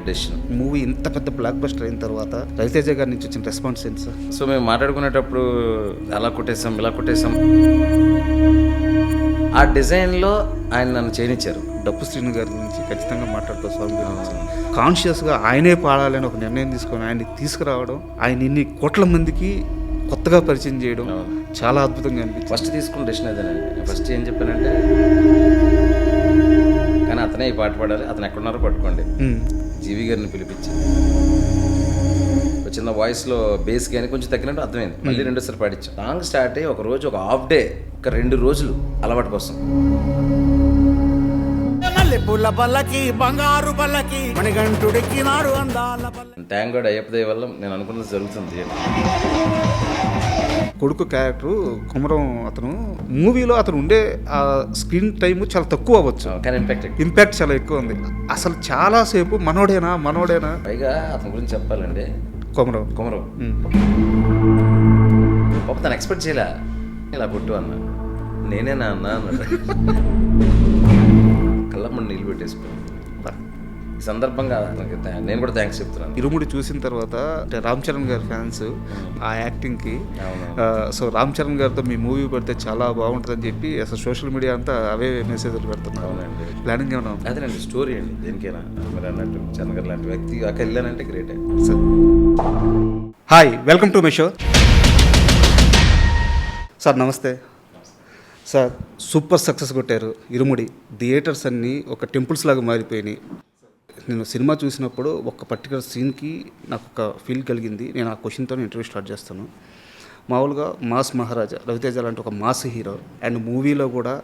Decision movie ఇంత పెద్ద block buster అయిన తర్వాత రవితేజ గారి నుంచి వచ్చిన రెస్పాన్స్ ఏంటి సార్? సో మేము మాట్లాడుకునేటప్పుడు అలా కొట్టేసాం ఇలా కొట్టేసాం, ఆ డిజైన్లో ఆయన నన్ను చేయనిచ్చారు. డప్పు శ్రీను గారి గురించి ఖచ్చితంగా మాట్లాడుతూ స్వామి గురించి కాన్షియస్గా ఆయనే పాడాలని ఒక నిర్ణయం తీసుకొని ఆయన్ని తీసుకురావడం, ఆయన ఇన్ని కోట్ల మందికి కొత్తగా పరిచయం చేయడం చాలా అద్భుతంగా అనిపించింది. ఫస్ట్ తీసుకున్న డెసిషన్ అదేనండి. నేను ఫస్ట్ ఏం చెప్పానంటే, కానీ అతనే ఈ పాట పాడాలి, అతను ఎక్కడున్నారో పట్టుకోండి. జీవి గారిని పిలిపించి చిన్న వాయిస్లో బేస్ కానీ కొంచెం తగ్గినట్టు అర్థమైంది. మళ్ళీ రెండోసారి పాడించాం. సాంగ్ స్టార్ట్ అయ్యి ఒక రోజు ఒక హాఫ్ డే, ఒక 2 రోజులు అలవాటు కోసం. బంగారు బల్లకి మణిగంటుడికి నాడు అందాల థ్యాంక్ గాడ్ అయ్యప్ప దయ వల్ల నేను అనుకున్నది జరుగుతుంది. కొడుకు క్యారెక్టర్ కుమరం అతను మూవీలో అతను ఉండే ఆ స్క్రీన్ టైం చాలా తక్కువ అవ్వచ్చు, కానీ ఇంపాక్ట్ చాలా ఎక్కువ ఉంది. అసలు చాలాసేపు మనోడేనా పైగా అతని గురించి చెప్పాలండి. కుమరం పాప తను ఎక్స్పెక్ట్ చేయలే, ఇలా కొట్టు అన్న, నేనేనా అన్నా అన్నాడు. కళ్ళమ్మని నీళ్ళు పెట్టేసుకున్నాను. ఈ సందర్భంగా నేను కూడా థ్యాంక్స్ చెప్తున్నాను. ఇరుముడి చూసిన తర్వాత అంటే రామ్ చరణ్ గారి ఫ్యాన్స్ ఆ యాక్టింగ్కి, సో రామ్ చరణ్ గారితో మీ మూవీ పెడితే చాలా బాగుంటుందని చెప్పి అసలు సోషల్ మీడియా అంతా అవే మెసేజ్లు పెడుతున్నారు. అవునండి, ప్లానింగ్ ఏమన్నా? అదేనండి స్టోరీ అండి. దేనికైనా మీరు అన్నట్టు చరణ్ గారు లాంటి వ్యక్తి అక్కడ వెళ్ళానంటే great. Hi, welcome to my show. Sir నమస్తే. సార్ సూపర్ సక్సెస్ కొట్టారు ఇరుముడి. థియేటర్స్ అన్నీ ఒక టెంపుల్స్ లాగా మారిపోయినాయి. నేను సినిమా చూసినప్పుడు ఒక పర్టికులర్ సీన్కి నాకు ఒక ఫీల్ కలిగింది. నేను ఆ క్వశ్చన్తో ఇంటర్వ్యూ స్టార్ట్ చేస్తాను. మామూలుగా మాస్ మహారాజా రవితేజ లాంటి ఒక మాస్ హీరో, అండ్ మూవీలో కూడా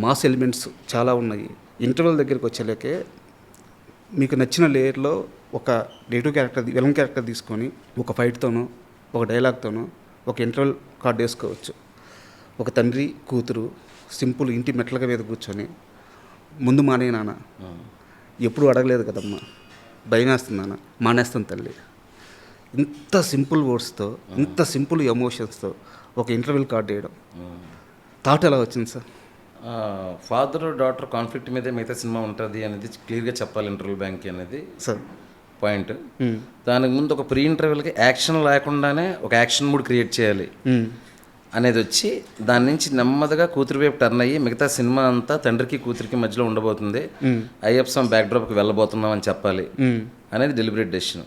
మాస్ ఎలిమెంట్స్ చాలా ఉన్నాయి. ఇంటర్వెల్ దగ్గరికి వచ్చేలేకే మీకు నచ్చిన లేయర్లో ఒక నెగిటివ్ క్యారెక్టర్, విలన్ క్యారెక్టర్ తీసుకొని ఒక ఫైట్తోనో ఒక డైలాగ్తోనో ఒక ఇంటర్వెల్ కార్డ్ వేసుకోవచ్చు. ఒక తండ్రి కూతురు సింపుల్ ఇంటి మెట్లక మీద కూర్చొని ముందు మానే నాన్న, ఎప్పుడు అడగలేదు కదమ్మా, భయం వేస్తుంది నాన్న, మానేస్తాను తల్లి, ఇంత సింపుల్ వర్డ్స్తో ఇంత సింపుల్ ఎమోషన్స్తో ఒక ఇంటర్వెల్ కార్డ్ వేయడం థాట్ ఎలా వచ్చింది సార్? ఫాదర్ డాటర్ కాన్ఫ్లిక్ట్ మీదే మిగతా సినిమా ఉంటుంది అనేది క్లియర్గా చెప్పాలి ఇంటర్వెల్ బ్యాంక్ అనేది సార్ పాయింట్. దానికి ముందు ఒక ప్రీ ఇంటర్వెల్కి యాక్షన్ లేకుండానే ఒక యాక్షన్ మూడ్ క్రియేట్ చేయాలి అనేది వచ్చి, దాని నుంచి నెమ్మదిగా కూతురు వైపు టర్న్ అయ్యి మిగతా సినిమా అంతా తండ్రికి కూతురికి మధ్యలో ఉండబోతుంది, అయ్యప్ప స్వామి బ్యాక్డ్రాప్కి వెళ్ళబోతున్నాం అని చెప్పాలి అనేది డెలిబరేట్ డెసిషన్.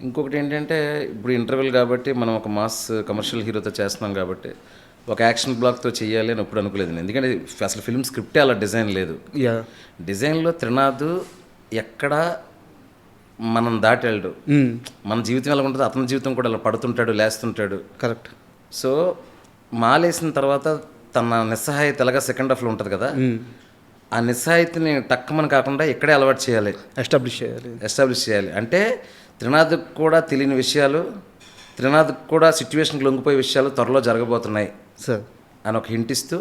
ఇంకొకటి ఏంటంటే, ఇప్పుడు ఇంటర్వెల్ కాబట్టి మనం ఒక మాస్ కమర్షియల్ హీరోతో చేస్తున్నాం కాబట్టి ఒక యాక్షన్ బ్లాక్తో చేయాలి అని ఎప్పుడు అనుకోలేదు. ఎందుకంటే అసలు ఫిల్మ్ స్క్రిప్టే అలా డిజైన్ లేదు. డిజైన్లో త్రినాథ్ ఎక్కడ మనం దాటి వెళ్ళడు. మన జీవితం ఎలా ఉంటుంది, అతని జీవితం కూడా అలా పడుతుంటాడు, లేస్తుంటాడు. కరెక్ట్. సో మాలేసిన తర్వాత తన నిస్సహాయత ఎలాగా సెకండ్ హాఫ్లో ఉంటుంది కదా, ఆ నిస్సహాయతని టక్కమని కాకుండా ఇక్కడే అలవాటు చేయాలి, ఎస్టాబ్లిష్ చేయాలి. అంటే త్రినాథ్కి కూడా తెలియని విషయాలు, త్రినాథ్కి కూడా సిచ్యువేషన్కి లొంగిపోయే విషయాలు త్వరలో జరగబోతున్నాయి సార్ అని ఒక హింట్ ఇస్తూ,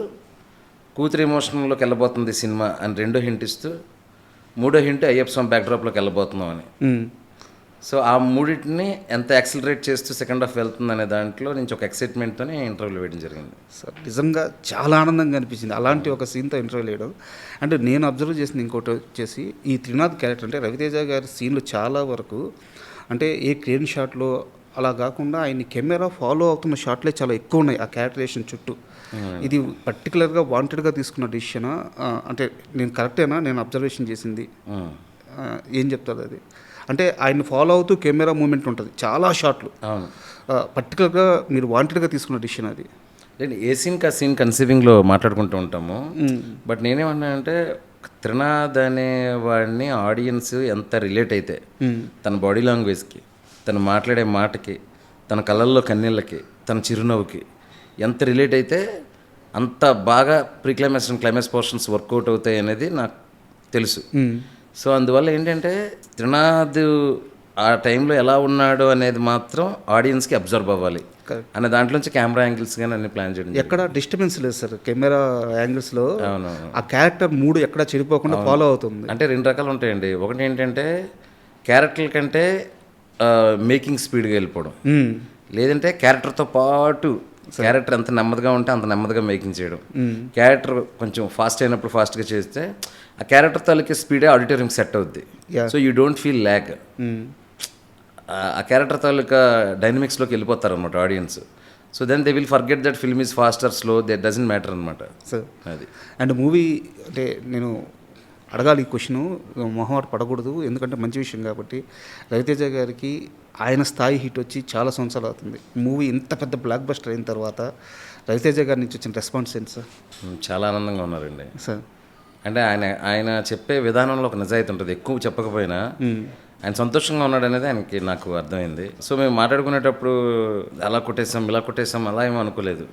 కూతురు ఎమోషన్లోకి వెళ్ళబోతుంది సినిమా అని 2వ హింట్ ఇస్తూ, 3వ హింట్ అయ్యప్ప స్వామి బ్యాక్డ్రాప్లోకి వెళ్ళబోతున్నాం అని. సో ఆ మూడింటిని ఎంత యాక్సిలరేట్ చేస్తూ సెకండ్ హాఫ్ వెళ్తుంది అనే దాంట్లో నుంచి ఒక ఎక్సైట్మెంట్తోనే ఇంటర్వ్యూలు వేయడం జరిగింది సార్. నిజంగా చాలా ఆనందంగా అనిపించింది అలాంటి ఒక సీన్తో ఇంటర్వ్యూ వేయడం. అంటే నేను అబ్జర్వ్ చేసింది ఇంకోటి వచ్చేసి, ఈ త్రినాథ్ క్యారెక్టర్ అంటే రవితేజ గారి సీన్లు చాలా వరకు అంటే ఏ క్రేన్ షాట్లో అలా కాకుండా ఆయన్ని కెమెరా ఫాలో అవుతున్న షాట్లే చాలా ఎక్కువ ఉన్నాయి ఆ క్యారెక్టరేషన్ చుట్టూ. ఇది పర్టికులర్గా వాంటెడ్గా తీసుకున్న డిసిషనా? అంటే నేను కరెక్టేనా నేను అబ్జర్వేషన్ చేసింది? ఏం చెప్తారు అది? అంటే ఆయన ఫాలో అవుతూ కెమెరా మూమెంట్ ఉంటుంది చాలా షాట్లు. పర్టికులర్గా మీరు వాంటెడ్గా తీసుకున్న డిసిషన్ అది? లేదు, ఏ సీన్కి ఆ సీన్ కన్సీవింగ్లో మాట్లాడుకుంటూ ఉంటాము. బట్ నేనేమన్నానంటే, త్రినాథ్ అనే వాడిని ఆడియన్స్ ఎంత రిలేట్ అయితే తన బాడీ లాంగ్వేజ్కి, తను మాట్లాడే మాటకి, తన కళ్ళల్లో కన్నీళ్ళకి, తన చిరునవ్వుకి ఎంత రిలేట్ అయితే అంత బాగా క్లైమాక్స్ పోర్షన్స్ వర్కౌట్ అవుతాయి అనేది నాకు తెలుసు. సో అందువల్ల ఏంటంటే త్రినాథ్ ఆ టైంలో ఎలా ఉన్నాడు అనేది మాత్రం ఆడియన్స్కి అబ్జర్వ్ అవ్వాలి అనే దాంట్లోంచి కెమెరా యాంగిల్స్ కానీ అన్ని ప్లాన్ చేయడం. ఎక్కడ డిస్టర్బెన్స్ లేదు సార్ కెమెరా యాంగిల్స్లో. ఆ క్యారెక్టర్ మూడు ఎక్కడ చెడిపోకుండా ఫాలో అవుతుంది. అంటే 2 రకాలు ఉంటాయండి. ఒకటి ఏంటంటే క్యారెక్టర్ కంటే మేకింగ్ స్పీడ్గా వెళ్ళిపోవడం, లేదంటే క్యారెక్టర్తో పాటు క్యారెక్టర్ ఎంత నెమ్మదిగా ఉంటే అంత నెమ్మదిగా మేకింగ్ చేయడం, క్యారెక్టర్ కొంచెం ఫాస్ట్ అయినప్పుడు ఫాస్ట్గా చేస్తే ఆ క్యారెక్టర్ తాలూకే స్పీడే ఆడిటోరియం సెట్ అవుద్ది. Yeah. So you don't feel lag. ఆ క్యారెక్టర్ తాలూకా డైనమిక్స్లోకి వెళ్ళిపోతారు అనమాట audience. So then they will forget that film is fast or slow, they doesn't matter అనమాట. సార్ అది. అండ్ మూవీ అంటే నేను అడగాలి ఈ క్వశ్చను, మొహమాట పడకూడదు ఎందుకంటే మంచి విషయం కాబట్టి. రవితేజ గారికి ఆయన స్థాయి హిట్ వచ్చి చాలా సంవత్సరాలు అవుతుంది. మూవీ ఇంత పెద్ద బ్లాక్ బస్టర్ అయిన తర్వాత రవితేజ గారి నుంచి వచ్చిన రెస్పాన్స్ ఏంటి సార్? చాలా ఆనందంగా ఉన్నారండి. సార్ అంటే ఆయన చెప్పే విధానంలో ఒక నిజాయితీ ఉంటుంది. ఎక్కువ చెప్పకపోయినా ఆయన సంతోషంగా ఉన్నాడు అనేది ఆయనకి నాకు అర్థమైంది. సో మేము మాట్లాడుకునేటప్పుడు అలా కొట్టేసాం ఇలా కొట్టేసాం అలా ఏమో అనుకోలేదు.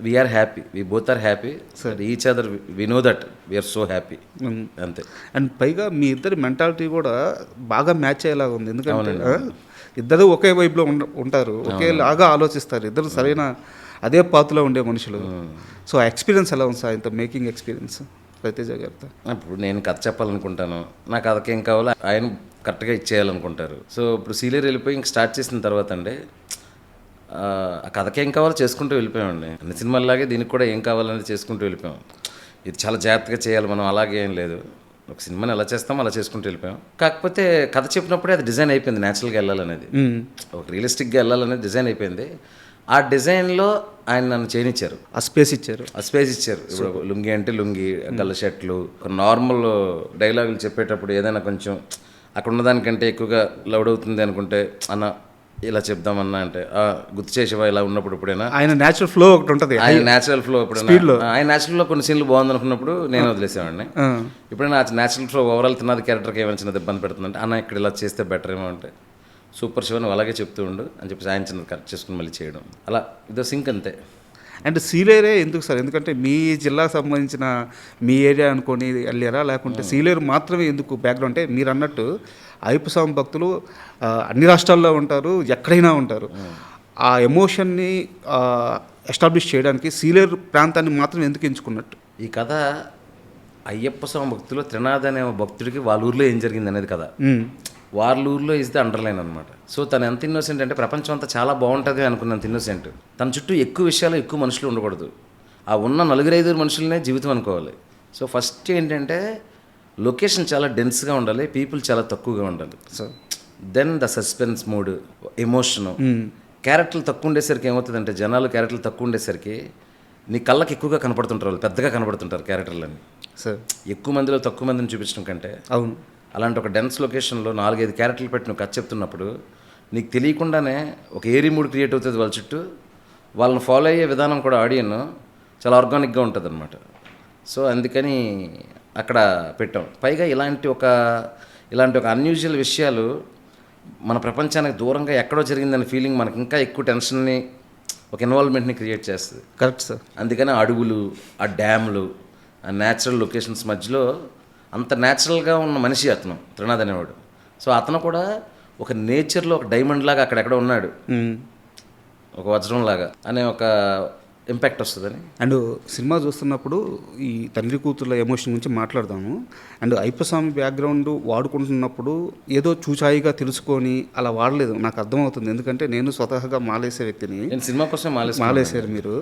We're happy, we both are happy, each other we know that we're so happy, అంతే. అండ్ పైగా మీ ఇద్దరి మెంటాలిటీ కూడా బాగా మ్యాచ్ అయ్యేలాగా ఉంది. ఎందుకంటే ఇద్దరు ఒకే వైపులో ఉంటారు, ఒకేలాగా ఆలోచిస్తారు, ఇద్దరు సరైన అదే పాత్రలో ఉండే మనుషులు. సో ఆ ఎక్స్పీరియన్స్ ఎలా ఉంది సార్ ఇంత మేకింగ్ ఎక్స్పీరియన్స్ రవితేజ గారితో? ఇప్పుడు నేను కథ చెప్పాలనుకుంటాను, నా కథకి ఏం కావాలో ఆయన కరెక్ట్గా ఇచ్చేయాలనుకుంటారు. సో ఇప్పుడు సీలియర్ వెళ్ళిపోయి ఇంక స్టార్ట్ చేసిన తర్వాత అండి ఆ కథకి ఏం కావాలో చేసుకుంటూ వెళ్ళిపోయామండి. అన్ని సినిమాల్లాగే దీనికి కూడా ఏం కావాలనేది చేసుకుంటూ వెళ్ళిపోయాం. ఇది చాలా జాగ్రత్తగా చేయాలి మనం, అలాగే ఏం లేదు, ఒక సినిమాని ఎలా చేస్తామో అలా చేసుకుంటూ వెళ్ళిపోయాం. కాకపోతే కథ చెప్పినప్పుడే అది డిజైన్ అయిపోయింది, న్యాచురల్గా వెళ్ళాలనేది, ఒక రియలిస్టిక్గా వెళ్ళాలనేది డిజైన్ అయిపోయింది. ఆ డిజైన్లో ఆయన నన్ను చేయనిచ్చారు, ఆ స్పేస్ ఇచ్చారు. ఇప్పుడు లుంగి అంటే లుంగి, గల్ల షర్ట్లు, ఒక నార్మల్ డైలాగులు చెప్పేటప్పుడు ఏదైనా కొంచెం అక్కడ ఉన్నదానికంటే ఎక్కువగా లౌడ్ అవుతుంది అనుకుంటే అన్న ఇలా చెప్దామన్నా అంటే గుర్తు చేసేవా ఇలా ఉన్నప్పుడు ఎప్పుడైనా ఆయన న్యాచురల్ ఫ్లో ఒకటి ఉంటుంది, ఆయన న్యాచురల్ ఫ్లో ఎప్పుడైనా ఆయన న్యాచురల్ ఫ్లో కొన్ని సీన్లు బాగుంది అనుకున్నప్పుడు నేను వదిలేసేవాడిని. ఎప్పుడైనా న్యాచురల్ ఫ్లో ఓవరాల్ తిన్నది క్యారెక్టర్కి ఏమైనా చిన్నది ఇబ్బంది పెడుతుందంటే అన్న ఇక్కడ ఇలా చేస్తే బెటర్ ఏమో అంటే సూపర్ శివ నువ్వు అలాగే చెప్తూ ఉండు అని చెప్పి ఆయన చిన్నది కరెక్ట్ చేసుకుని మళ్ళీ చేయడం, అలా ఇదో సింక్ అంతే. అండ్ సీలేరే ఎందుకు సార్? ఎందుకంటే మీ జిల్లాకు సంబంధించిన మీ ఏరియా అనుకొని వెళ్ళారా, లేకుంటే సీలేరు మాత్రమే ఎందుకు బ్యాక్గ్రౌండ్? అంటే మీరు అన్నట్టు అయ్యప్ప స్వామి భక్తులు అన్ని రాష్ట్రాల్లో ఉంటారు, ఎక్కడైనా ఉంటారు. ఆ ఎమోషన్ని ఎస్టాబ్లిష్ చేయడానికి సీలేరు ప్రాంతాన్ని మాత్రం ఎందుకు ఎంచుకున్నట్టు? ఈ కథ అయ్యప్ప స్వామి భక్తులు త్రినాథ్ అనే భక్తుడికి వాళ్ళ ఊర్లో ఏం జరిగింది అనేది కదా, వాళ్ళ ఊర్లో ఇస్ ది అండర్లైన్ అనమాట. సో తను ఎంత ఇన్నోసెంట్ అంటే ప్రపంచం అంతా చాలా బాగుంటుంది అనుకున్నంత ఇన్నోసెంట్. తన చుట్టూ ఎక్కువ విషయాలు ఎక్కువ మనుషులు ఉండకూడదు, ఆ ఉన్న 4-5 మనుషులనే జీవితం అనుకోవాలి. సో ఫస్ట్ ఏంటంటే లొకేషన్ చాలా డెన్స్గా ఉండాలి, పీపుల్ చాలా తక్కువగా ఉండాలి. So then the suspense mood, emotion. క్యారెక్టర్లు తక్కువ ఉండేసరికి ఏమవుతుందంటే జనాలు క్యారెక్టర్లు తక్కువ ఉండేసరికి నీ కళ్ళకి ఎక్కువగా కనపడుతుంటారు, వాళ్ళు పెద్దగా కనపడుతుంటారు క్యారెక్టర్లని. సార్ ఎక్కువ మందిలో తక్కువ మందిని చూపించడం కంటే అవును, అలాంటి ఒక డెన్స్ లొకేషన్లో 4-5 క్యారెక్టర్లు పెట్టి నువ్వు కథ చెప్తున్నప్పుడు నీకు తెలియకుండానే ఒక ఏరీ మూడ్ క్రియేట్ అవుతుంది వాళ్ళ చుట్టూ. వాళ్ళని ఫాలో అయ్యే విధానం కూడా ఆడియన్ చాలా ఆర్గానిక్గా ఉంటుంది అనమాట. సో అందుకని అక్కడ పెట్టాం. పైగా ఇలాంటి ఒక అన్యూజువల్ విషయాలు మన ప్రపంచానికి దూరంగా ఎక్కడో జరిగిందనే ఫీలింగ్ మనకి ఇంకా ఎక్కువ టెన్షన్ని, ఒక ఇన్వాల్వ్మెంట్ని క్రియేట్ చేస్తుంది. Correct sir. అందుకని ఆ అడవులు, ఆ డ్యాములు, ఆ న్యాచురల్ లొకేషన్స్ మధ్యలో అంత న్యాచురల్గా ఉన్న మనిషి అతను త్రినాథ్ అనేవాడు. సో అతను కూడా ఒక నేచర్లో ఒక డైమండ్ లాగా అక్కడెక్కడ ఉన్నాడు, ఒక వజ్రం లాగా అనే ఒక ఇంపాక్ట్ వస్తుందని. అండ్ సినిమా చూస్తున్నప్పుడు ఈ తండ్రి కూతుర్ల ఎమోషన్ గురించి మాట్లాడదాము. అండ్ అయ్యప్పస్వామి బ్యాక్గ్రౌండ్ వాడుకుంటున్నప్పుడు ఏదో చూచాయిగా తెలుసుకొని అలా వాడలేదు, నాకు అర్థమవుతుంది. ఎందుకంటే నేను స్వతహాగా మాలేసే వ్యక్తిని. నేను సినిమా కోసం మాలేసారు మీరు.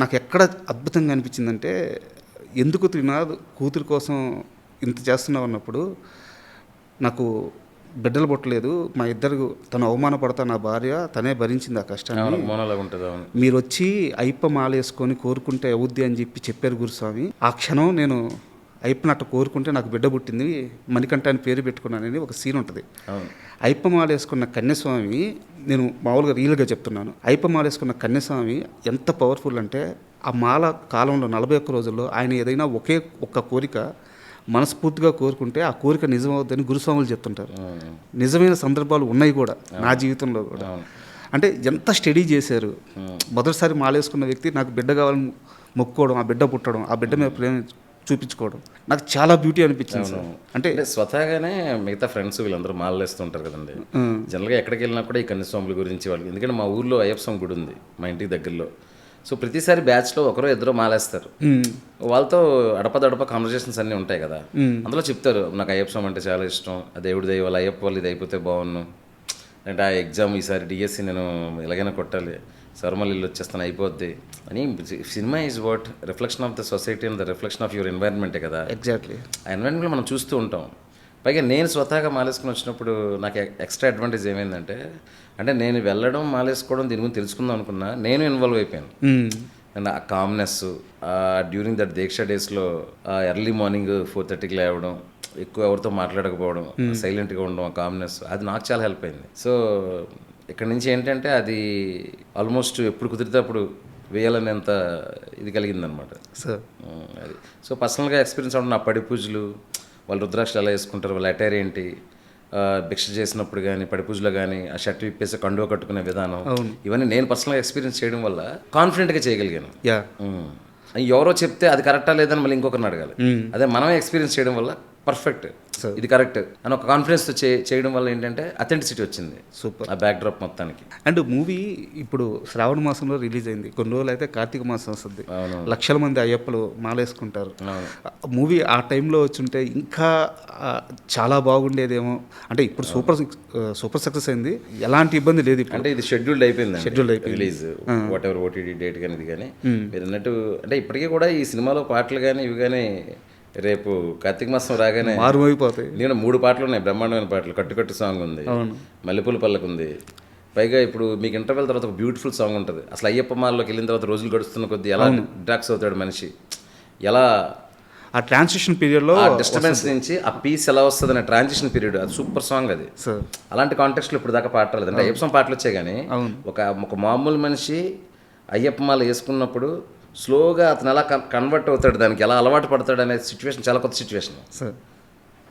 నాకు ఎక్కడ అద్భుతంగా అనిపించిందంటే ఎందుకు త్రినాథ్ కూతురు కోసం ఇంత చేస్తున్నావు అన్నప్పుడు నాకు బిడ్డలు పుట్టలేదు, మా ఇద్దరు తను అవమానపడతా నా భార్య తనే భరించింది ఆ కష్టాన్ని. మీరు వచ్చి అయ్యప్ప మాల వేసుకొని కోరుకుంటే అవుద్ది అని చెప్పారు గురుస్వామి. ఆ క్షణం నేను అయ్యప్పని అట్ట కోరుకుంటే నాకు బిడ్డ పుట్టింది, మణికంఠ అని పేరు పెట్టుకున్నానని ఒక సీన్ ఉంటుంది. అయ్యప్ప మాల వేసుకున్న కన్యస్వామి, నేను మామూలుగా రియల్గా చెప్తున్నాను, అయ్యప్ప మాల వేసుకున్న కన్యస్వామి ఎంత పవర్ఫుల్ అంటే ఆ మాల కాలంలో 41 రోజుల్లో ఆయన ఏదైనా ఒక్క కోరిక మనస్ఫూర్తిగా కోరుకుంటే ఆ కోరిక నిజమవుద్దని గురుస్వాములు చెప్తుంటారు. నిజమైన సందర్భాలు ఉన్నాయి కూడా నా జీవితంలో కూడా. అంటే ఎంత స్టడీ చేశారు. మొదటిసారి మాలేసుకున్న వ్యక్తి నాకు బిడ్డ కావాలని మొక్కుకోవడం, ఆ బిడ్డ పుట్టడం, ఆ బిడ్డ మీద ప్రేమ చూపించుకోవడం నాకు చాలా బ్యూటీ అనిపించింది. అంటే స్వతహాగానే మిగతా ఫ్రెండ్స్ వీళ్ళందరూ మాలేస్తుంటారు కదండి. జనరల్గా ఎక్కడికి వెళ్ళినా కూడా ఈ కన్యస్వాముల గురించి వాళ్ళకి, ఎందుకంటే మా ఊర్లో అయ్యప్ప స్వామి గుడి ఉంది మా ఇంటికి దగ్గరలో. సో ప్రతిసారి బ్యాచ్లో ఒకరో ఇద్దరు మాలేస్తారు, వాళ్ళతో అడపదడప కాన్వర్జేషన్స్ అన్నీ ఉంటాయి కదా. అందులో చెప్తారు నాకు అయ్యప్ప స్వామి అంటే చాలా ఇష్టం, ఆ దేవుడి దయ వల్ల అయ్యప్ప వాళ్ళు ఇది అయిపోతే బాగున్నాను, అంటే ఆ ఎగ్జామ్ ఈసారి డిఎస్సి నేను ఎలాగైనా కొట్టాలి, సర్మల్ ఇల్లు వచ్చేస్తాను అయిపోద్ది అని. Cinema is what reflection of the society and the reflection of your ఎన్వైరన్మెంటే కదా. ఎగ్జాక్ట్లీ. ఆ ఎన్వైరన్మెంట్ మనం చూస్తూ ఉంటాం. పైగా నేను స్వతహాగా మాలేసుకుని వచ్చినప్పుడు నాకు ఎక్స్ట్రా అడ్వాంటేజ్ ఏమైందంటే, అంటే నేను వెళ్ళడం మాలేసుకోవడం దీని గురించి తెలుసుకుందాం అనుకున్నా, నేను ఇన్వాల్వ్ అయిపోయాను. అండ్ ఆ కామ్నెస్ డ్యూరింగ్ దట్ దీక్ష డేస్లో ఎర్లీ మార్నింగ్ 4:30కి లేవడం, ఎక్కువ ఎవరితో మాట్లాడకపోవడం, సైలెంట్గా ఉండడం, ఆ కామ్నెస్ అది నాకు చాలా హెల్ప్ అయింది. సో ఇక్కడ నుంచి ఏంటంటే అది ఆల్మోస్ట్ ఎప్పుడు కుదిరితే అప్పుడు వేయాలనేంత ఇది కలిగిందనమాట. సార్ అది సో పర్సనల్గా ఎక్స్పీరియన్స్ అవ్వడం. నా పడి పూజలు, వాళ్ళు రుద్రాక్షలు ఎలా వేసుకుంటారు, వాళ్ళ అటైర్ ఏంటి, భిక్ష చేసినప్పుడు కానీ పడి పూజలో కానీ ఆ షర్ట్ విప్పేసి కండువ కట్టుకునే విధానం, ఇవన్నీ నేను పర్సనల్గా ఎక్స్పీరియన్స్ చేయడం వల్ల కాన్ఫిడెంట్గా చేయగలిగాను. యా. ఎవరో చెప్తే అది కరెక్టా లేదని మళ్ళీ ఇంకొకరిని అడగాలి. అదే మనమే ఎక్స్పీరియన్స్ చేయడం వల్ల పర్ఫెక్ట్, ఇది కరెక్ట్ అని ఒక కాన్ఫిడెన్స్తో చేయడం వల్ల ఏంటంటే అథెంటిసిటీ వచ్చింది. సూపర్. ఆ బ్యాక్ డ్రాప్ మొత్తానికి. అండ్ మూవీ ఇప్పుడు శ్రావణ మాసంలో రిలీజ్ అయింది, కొన్ని రోజులు అయితే కార్తీక మాసం వస్తుంది, లక్షల మంది అయ్యప్పలు మాలేసుకుంటారు. మూవీ ఆ టైంలో వచ్చుంటే ఇంకా చాలా బాగుండేదేమో. అంటే ఇప్పుడు సూపర్ సక్సెస్ అయింది, ఎలాంటి ఇబ్బంది లేదు. అంటే ఇది షెడ్యూల్డ్ అయిపోయింది, అయిపోయింది release what ever OTT date కానీ ఇది కానీ. మీరు అన్నట్టు అంటే ఇప్పటికీ కూడా ఈ సినిమాలో పాటలు కానీ ఇవి కానీ రేపు కార్తీక మాసం రాగానే మారుమైపోతాయి. నేను 3 పాటలు ఉన్నాయి, బ్రహ్మాండమైన పాటలు. కట్టు సాంగ్ ఉంది, మల్లెపూల పల్లకు ఉంది. పైగా ఇప్పుడు మీకు ఇంటర్వెల్ తర్వాత ఒక బ్యూటిఫుల్ సాంగ్ ఉంటుంది. అసలు అయ్యప్ప మాల్లోకి వెళ్ళిన తర్వాత రోజులు గడుస్తున్న కొద్దీ ఎలా డ్రాక్స్ అవుతాడు మనిషి, ఎలా ఆ ట్రాన్సిషన్ పీరియడ్లో డిస్టర్బెన్స్ నుంచి ఆ పీస్ ఎలా వస్తుంది అనే ట్రాన్సిషన్ పీరియడ్, అది సూపర్ సాంగ్ అది. అలాంటి కాంటెక్స్లో ఇప్పుడు దాకా పాట రాలేదు. అంటే అయ్యప్ప సాంగ్ పాటలు వచ్చాయి కానీ ఒక మామూలు మనిషి అయ్యప్ప మాల వేసుకున్నప్పుడు స్లోగా అతను ఎలా కన్వర్ట్ అవుతాడు, దానికి ఎలా అలవాటు పడతాడు అనే సిచ్యువేషన్ చాలా కొత్త సిచ్యువేషన్.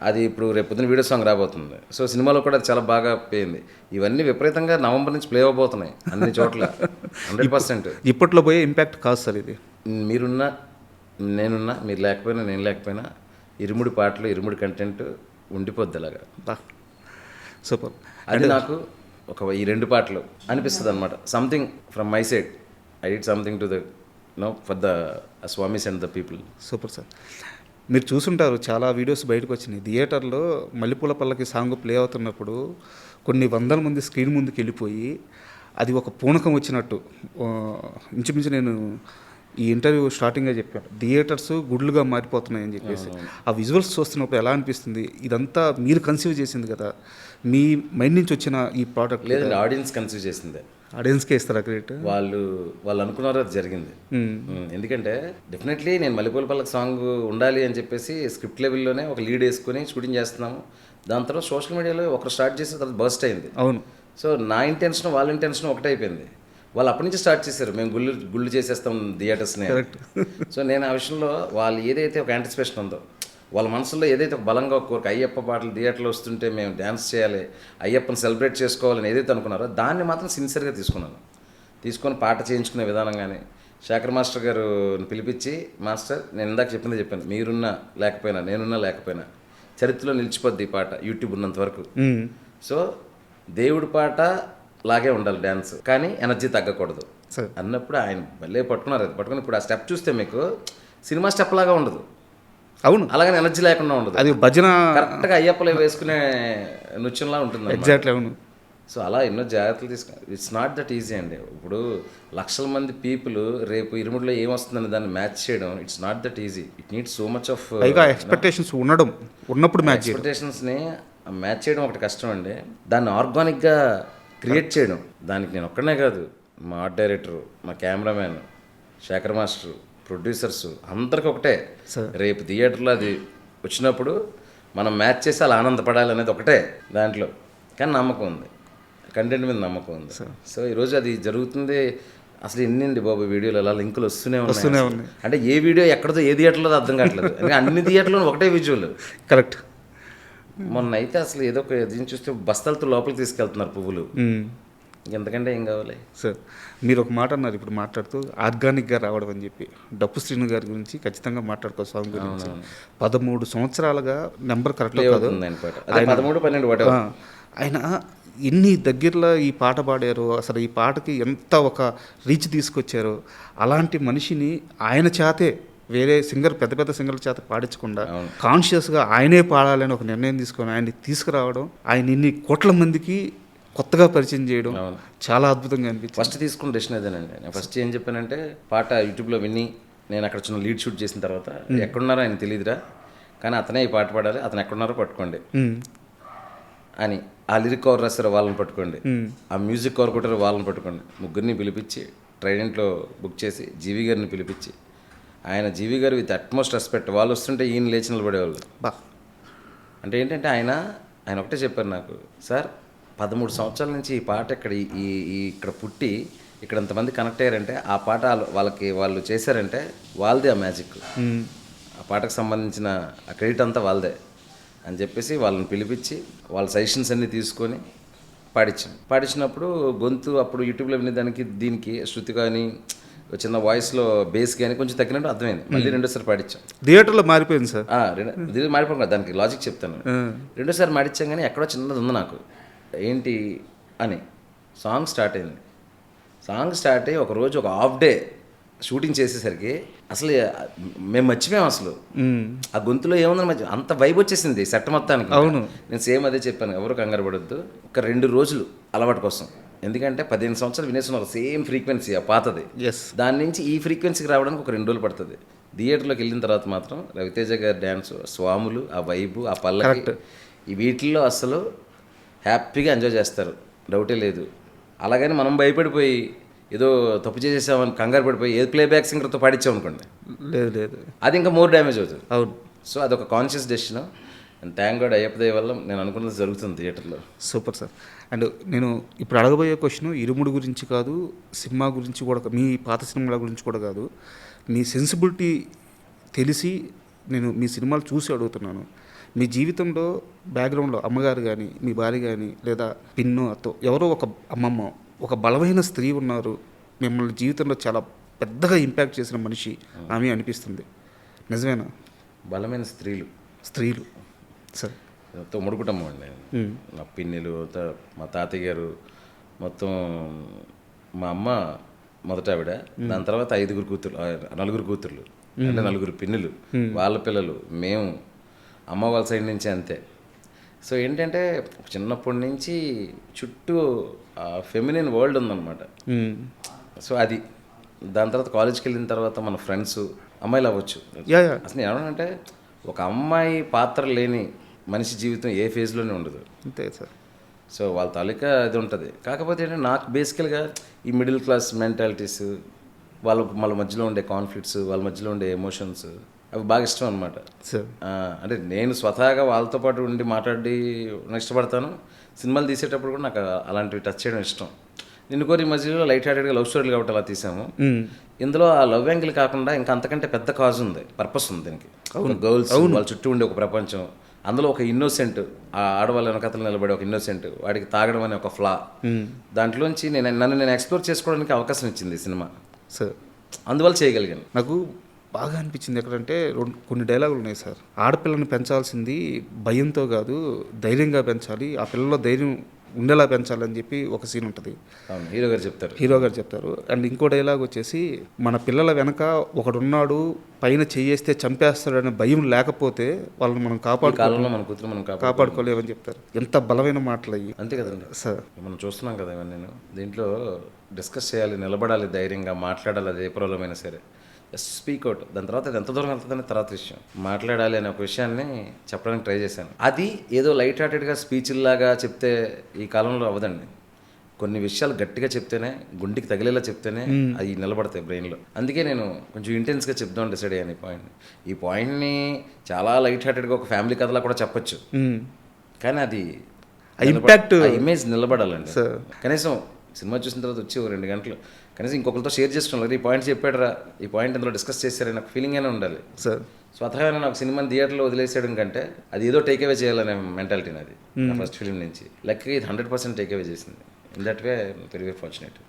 అది ఇప్పుడు రేపు పొద్దున వీడియో సాంగ్ రాబోతుంది. సో సినిమాలో కూడా అది చాలా బాగా పోయింది. ఇవన్నీ విపరీతంగా నవంబర్ నుంచి ప్లే అవబోతున్నాయి అన్ని చోట్ల 100%. ఇప్పట్లో పోయే ఇంపాక్ట్ కాదు సార్ ఇది. మీరున్నా నేనున్నా, మీరు లేకపోయినా నేను లేకపోయినా, ఇరుముడి పాటలు ఇరుముడి కంటెంట్ ఉండిపోద్ది అలాగా. సూపర్. అది నాకు ఈ 2 పాటలు అనిపిస్తుంది అనమాట. Something from my side, I did something to the for the Swami's and the people. Super sir. మీరు చూసుంటారు చాలా వీడియోస్ బయటకు వచ్చినాయి, థియేటర్లో మల్లెపూల పల్లకి సాంగ్ ప్లే అవుతున్నప్పుడు కొన్ని వందల మంది స్క్రీన్ ముందుకు వెళ్ళిపోయి అది ఒక పూనకం వచ్చినట్టు. ఇంచుమించు నేను ఈ ఇంటర్వ్యూ స్టార్టింగ్గా చెప్పాను, థియేటర్స్ గుడ్లుగా మారిపోతున్నాయని చెప్పేసి. ఆ విజువల్స్ చూస్తున్నప్పుడు ఎలా అనిపిస్తుంది? ఇదంతా మీరు కన్సీవ్ చేసింది కదా, మీ మైండ్ నుంచి వచ్చిన ఈ ప్రోడక్ట్? లేదండి, ఆడియన్స్ కన్సీవ్ చేసిందే. ఆడియన్స్కే ఇస్తారా క్రెడిట్? వాళ్ళు అనుకున్నారు అది జరిగింది. ఎందుకంటే డెఫినెట్లీ నేను మల్లెపూల పల్లకి సాంగ్ ఉండాలి అని చెప్పేసి స్క్రిప్ట్ లెవెల్లోనే ఒక లీడ్ వేసుకొని షూటింగ్ చేస్తున్నాము. దాని తర్వాత సోషల్ మీడియాలో ఒకరు స్టార్ట్ చేసి తర్వాత బర్స్ట్ అయింది. అవును. సో నా ఇంటెన్షన్ వాళ్ళ ఇంటెన్షన్ ఒకటే అయిపోయింది. వాళ్ళు అప్పటి నుంచి స్టార్ట్ చేశారు, మేము గుళ్ళు చేసేస్తాం థియేటర్స్ని. సో నేను ఆ విషయంలో వాళ్ళు ఏదైతే ఒక యాంటిసిపేషన్ ఉందో, వాళ్ళ మనసులో ఏదైతే ఒక బలంగా ఒక కోరిక, అయ్యప్ప పాటలు థియేటర్లో వస్తుంటే మేము డ్యాన్స్ చేయాలి, అయ్యప్పని సెలబ్రేట్ చేసుకోవాలని ఏదైతే అనుకున్నారో దాన్ని మాత్రం సిన్సియర్గా తీసుకొని పాట చేయించుకునే విధానం. కానీ శేఖర్ మాస్టర్ గారు పిలిపించి, మాస్టర్ నేను ఇందాక చెప్పాను, మీరున్నా లేకపోయినా నేనున్నా లేకపోయినా చరిత్రలో నిలిచిపోద్ది ఈ పాట యూట్యూబ్ ఉన్నంత వరకు. సో దేవుడి పాట లాగే ఉండాలి డ్యాన్స్, కానీ ఎనర్జీ తగ్గకూడదు అన్నప్పుడు ఆయన భలే పట్టుకున్నారు. అది పట్టుకుని ఇప్పుడు ఆ స్టెప్ చూస్తే మీకు సినిమా స్టెప్ లాగా ఉండదు. అవును, అలాగని ఎనర్జీ లేకుండా ఉండదు. అది భజన కరెక్ట్గా అయ్యప్పలే వేసుకునే నృత్యంలా ఉంటుంది. ఎగ్జాక్ట్లీ. అవును. సో అలా ఎన్నో జాగ్రత్తలు ఇట్స్ నాట్ దట్ ఈజీ అండి. ఇప్పుడు లక్షల మంది పీపుల్ రేపు ఇరుముడిలో ఏమొస్తుందని దాన్ని మ్యాచ్ చేయడం, it's not that easy. It needs so much of expectations ఉన్నప్పుడు ఎక్స్పెక్టేషన్స్ని మ్యాచ్ చేయడం ఒకటి కష్టం అండి. దాన్ని ఆర్గానిక్గా క్రియేట్ చేయడం, దానికి నేను ఒక్కనే కాదు, మా ఆర్ట్ డైరెక్టరు, మా కెమెరామ్యాన్, శేఖర్ మాస్టర్, ప్రొడ్యూసర్స్ అందరికి ఒకటే, రేపు థియేటర్లో అది వచ్చినప్పుడు మనం మ్యాచ్ చేసి అలా ఆనందపడాలి అనేది ఒకటే దాంట్లో. కానీ నమ్మకం ఉంది, కంటెంట్ మీద నమ్మకం ఉంది. సో ఈరోజు అది జరుగుతుంది. అసలు ఎన్నండి బాబు వీడియోలు అలా లింకులు వస్తూనే ఉన్నాయి. అంటే ఏ వీడియో ఎక్కడదో ఏ థియేటర్లో అర్థం కావట్లేదు, అన్ని థియేటర్లో ఒకటే విజువల్. కరెక్ట్. మొన్న అయితే అసలు ఏదో ఒక దీన్ని చూస్తే బస్తాలతో లోపలికి తీసుకెళ్తున్నారు పువ్వులు. ఎంతకంటే ఏం కావాలి సార్? మీరు ఒక మాట అన్నారు ఇప్పుడు మాట్లాడుతూ, ఆర్గానిక్గా రావడం అని చెప్పి. డప్పు శ్రీను గారి గురించి ఖచ్చితంగా మాట్లాడుకో సాంగ్ గురించి. 13 సంవత్సరాలుగా నెంబర్ కరెక్ట్ కాదు, 13, 12 ఆయన ఎన్ని దగ్గరలో ఈ పాట పాడారు, అసలు ఈ పాటకి ఎంత ఒక రీచ్ తీసుకొచ్చారు. అలాంటి మనిషిని ఆయన చేతే వేరే పెద్ద పెద్ద సింగర్ల చేత పాడించకుండా కాన్షియస్గా ఆయనే పాడాలని ఒక నిర్ణయం తీసుకొని ఆయన్ని తీసుకురావడం, ఆయన ఇన్ని కోట్ల మందికి కొత్తగా పరిచయం చేయడం అవును. చాలా అద్భుతంగా అనిపించింది. ఫస్ట్ తీసుకున్న డెసిషన్ అదేనండి. నేను ఫస్ట్ ఏం చెప్పానంటే పాట యూట్యూబ్లో విని నేను అక్కడ చిన్న లీడ్ షూట్ చేసిన తర్వాత ఎక్కడున్నారో ఆయన తెలియదురా, కానీ అతనే ఈ పాట పాడాలి, అతను ఎక్కడున్నారో పట్టుకోండి అని. ఆ లిరిక్ కవర్ రాస్తారో వాళ్ళని పట్టుకోండి, ఆ మ్యూజిక్ కవర్ కొట్టారో వాళ్ళని పట్టుకోండి. ముగ్గురిని పిలిపించి ట్రైడెంట్లో బుక్ చేసి జీవి గారిని పిలిపించి, ఆయన జీవి గారు విత్ అట్మోస్ట్ రెస్పెక్ట్, వాళ్ళు వస్తుంటే ఈయన లేచి నిలబడేవాళ్ళు. బా అంటే ఏంటంటే ఆయన ఒకటే చెప్పారు నాకు, సార్ 13 సంవత్సరాల నుంచి ఈ పాట ఇక్కడ ఇక్కడ పుట్టి ఇక్కడ ఇంతమంది కనెక్ట్ అయ్యారంటే ఆ పాట వాళ్ళు చేశారంటే వాళ్ళదే ఆ మ్యాజిక్, ఆ పాటకు సంబంధించిన ఆ క్రెడిట్ అంతా వాళ్ళదే అని చెప్పేసి వాళ్ళని పిలిపించి వాళ్ళ సజెషన్స్ అన్నీ తీసుకొని పాడించినప్పుడు గొంతు అప్పుడు యూట్యూబ్లో వినేదానికి దీనికి శృతి కానీ చిన్న వాయిస్లో బేస్ కానీ కొంచెం తగ్గినట్టు అర్థమైంది. మళ్ళీ రెండోసారి పాడించాం. థియేటర్లో మారిపోయింది సార్. మారిపోయి దానికి లాజిక్ చెప్తాను. రెండోసారి మాడించాం కానీ ఎక్కడో చిన్నది ఉంది నాకు, ఏంటి అని సాంగ్ స్టార్ట్ అయింది. సాంగ్ స్టార్ట్ అయ్యి ఒకరోజు ఒక హాఫ్ డే షూటింగ్ చేసేసరికి అసలు మేము మర్చిపోయాం అసలు ఆ గొంతులో ఏముందని మర్చి అంత వైబ్ వచ్చేసింది సెట్ మొత్తానికి. అవును, నేను సేమ్ అదే చెప్పాను, ఎవరు కంగారు పడొద్దు, ఒక 2 రోజులు అలవాటు కోసం. ఎందుకంటే 15 సంవత్సరాలు వినేస్తున్నారు సేమ్ ఫ్రీక్వెన్సీ ఆ పాతది, దాని నుంచి ఈ ఫ్రీక్వెన్సీకి రావడానికి ఒక 2 రోజులు పడుతుంది. థియేటర్లోకి వెళ్ళిన తర్వాత మాత్రం రవితేజ గారి డ్యాన్స్, స్వాములు, ఆ వైబు, ఆ పల్లకి, ఈ వీటిల్లో అసలు హ్యాపీగా ఎంజాయ్ చేస్తారు, డౌటే లేదు. అలాగని మనం భయపడిపోయి ఏదో తప్పు చేసేసామని కంగారు పడిపోయి ఏదో ప్లేబ్యాక్ సింగర్తో పాడించామనుకోండి, లేదు అది ఇంకా మోర్ డ్యామేజ్ అవుతుంది. అవును. సో అదొక conscious decision. And thank God Ayyappa దయ వల్ల నేను అనుకున్నది జరుగుతుంది థియేటర్లో. Super sir. అండ్ నేను ఇప్పుడు అడగబోయే క్వశ్చన్ ఇరుముడి గురించి కాదు, సినిమా గురించి కూడా, మీ పాత సినిమాల గురించి కూడా కాదు, మీ సెన్సిబిలిటీ తెలిసి నేను మీ సినిమాలు చూసి అడుగుతున్నాను. మీ జీవితంలో బ్యాక్గ్రౌండ్లో అమ్మగారు కానీ, మీ భార్య కానీ, లేదా పిన్ను అత్తో ఎవరో ఒక అమ్మమ్మ, ఒక బలమైన స్త్రీ ఉన్నారు, మిమ్మల్ని జీవితంలో చాలా పెద్దగా ఇంపాక్ట్ చేసిన మనిషి ఆమె అనిపిస్తుంది, నిజమేనా? బలమైన స్త్రీలు సార్ తొమ్మిడి కుటుంబం అండి. నా పిన్నిలు, మా తాతయ్య గారు, మొత్తం మా అమ్మ మొదట ఆవిడ, దాని తర్వాత 4 కూతుర్లు అంటే 4 పిన్నులు, వాళ్ళ పిల్లలు, మేము, అమ్మ వాళ్ళ సైడ్ నుంచి అంతే. సో ఏంటంటే చిన్నప్పటి నుంచి చుట్టూ ఫెమినిన్ వరల్డ్ ఉందన్నమాట. సో అది దాని తర్వాత కాలేజ్కి వెళ్ళిన తర్వాత మన ఫ్రెండ్స్ అమ్మాయిలు అవ్వచ్చు. అసలు ఏమనంటే ఒక అమ్మాయి పాత్ర లేని మనిషి జీవితం ఏ ఫేజ్లోనే ఉండదు, అంతే సార్. సో వాళ్ళ తాలూకా ఇది ఉంటుంది. కాకపోతే ఏంటంటే నాకు బేసికల్గా ఈ మిడిల్ క్లాస్ మెంటాలిటీస్, వాళ్ళ మధ్యలో ఉండే కాన్ఫ్లిక్ట్స్, వాళ్ళ మధ్యలో ఉండే ఎమోషన్స్, అవి బాగా ఇష్టం అనమాట. అంటే నేను స్వతహాగా వాళ్ళతో పాటు ఉండి మాట్లాడి ఇష్టపడతాను. సినిమాలు తీసేటప్పుడు కూడా నాకు అలాంటివి టచ్ చేయడం ఇష్టం. నిన్ను కోరి మధ్యలో లైట్ హార్టెడ్గా లవ్ స్టోరీలు కాబట్టి అలా తీసాము. ఇందులో ఆ లవ్ యాంగిల్ కాకుండా ఇంకా అంతకంటే పెద్ద కాజ్ ఉంది, పర్పస్ ఉంది దీనికి. గర్ల్స్, వాళ్ళ చుట్టూ ఉండే ఒక ప్రపంచం, అందులో ఒక ఇన్నోసెంట్, ఆ ఆడవాళ్ళ వెనకతలు నిలబడే ఒక ఇన్నోసెంట్, వాడికి తాగడం అనే ఒక ఫ్లా, దాంట్లోంచి నన్ను ఎక్స్ప్లోర్ చేసుకోవడానికి అవకాశం ఇచ్చింది సినిమా సార్. అందువల్ల చేయగలిగాను. నాకు బాగా అనిపించింది ఎక్కడంటే కొన్ని డైలాగులు ఉన్నాయి సార్. ఆడపిల్లని పెంచాల్సింది భయంతో కాదు, ధైర్యంగా పెంచాలి, ఆ పిల్లలో ధైర్యం ఉండేలా పెంచాలని చెప్పి ఒక సీన్ ఉంటుంది, హీరో గారు చెప్తారు. అండ్ ఇంకో డైలాగ్ వచ్చేసి, మన పిల్లల వెనక ఒకడున్నాడు, పైన చెయ్యేస్తే చంపేస్తాడనే భయం లేకపోతే వాళ్ళని మనం కాపాడుకోలేమని చెప్తారు. ఎంత బలమైన మాటలు అయ్యి. అంతే కదండి సార్. మనం చూస్తున్నాం కదా ఇవన్నీ. నేను దీంట్లో డిస్కస్ చేయాలి, నిలబడాలి, ధైర్యంగా మాట్లాడాలి, అది ఏ ప్రాబ్లం అయినా సరే, జస్ట్ స్పీక్ అవుట్. దాని తర్వాత అది ఎంత దూరం వెళ్తుందని తర్వాత విషయం, మాట్లాడాలి అనే ఒక విషయాన్ని చెప్పడానికి ట్రై చేశాను. అది ఏదో లైట్ హార్టెడ్గా స్పీచ్లాగా చెప్తే ఈ కాలంలో అవ్వదండి. కొన్ని విషయాలు గట్టిగా చెప్తేనే, గుండెకి తగిలేలా చెప్తేనే అవి నిలబడతాయి బ్రెయిన్లో. అందుకే నేను కొంచెం ఇంటెన్స్గా చెప్దామని డిసైడ్ అయ్యాను ఈ పాయింట్ని. చాలా లైట్ హార్టెడ్గా ఒక ఫ్యామిలీ కథలా కూడా చెప్పొచ్చు, కానీ అది ఇంపాక్ట్, ఇమేజ్ నిలబడాలండి. కనీసం సినిమా చూసిన తర్వాత వచ్చి 2 గంటలు కనీసం ఇంకొకరితో షేర్ చేసుకోవాలి, ఈ పాయింట్ చెప్పాడరా, ఈ పాయింట్ ఇందులో డిస్కస్ చేశారని నాకు ఫీలింగ్ అయినా ఉండాలి సార్. స్వతహాగా నాకు సినిమాని థియేటర్లో వదిలేసేయడం కంటే అది ఏదో టేక్ అవే చేయాలనే మెంటాలిటీ నాది ఫస్ట్ ఫిలిం నుంచి. లక్కీ ఇది 100% టేక్ అవే చేసింది. In that way very fortunate.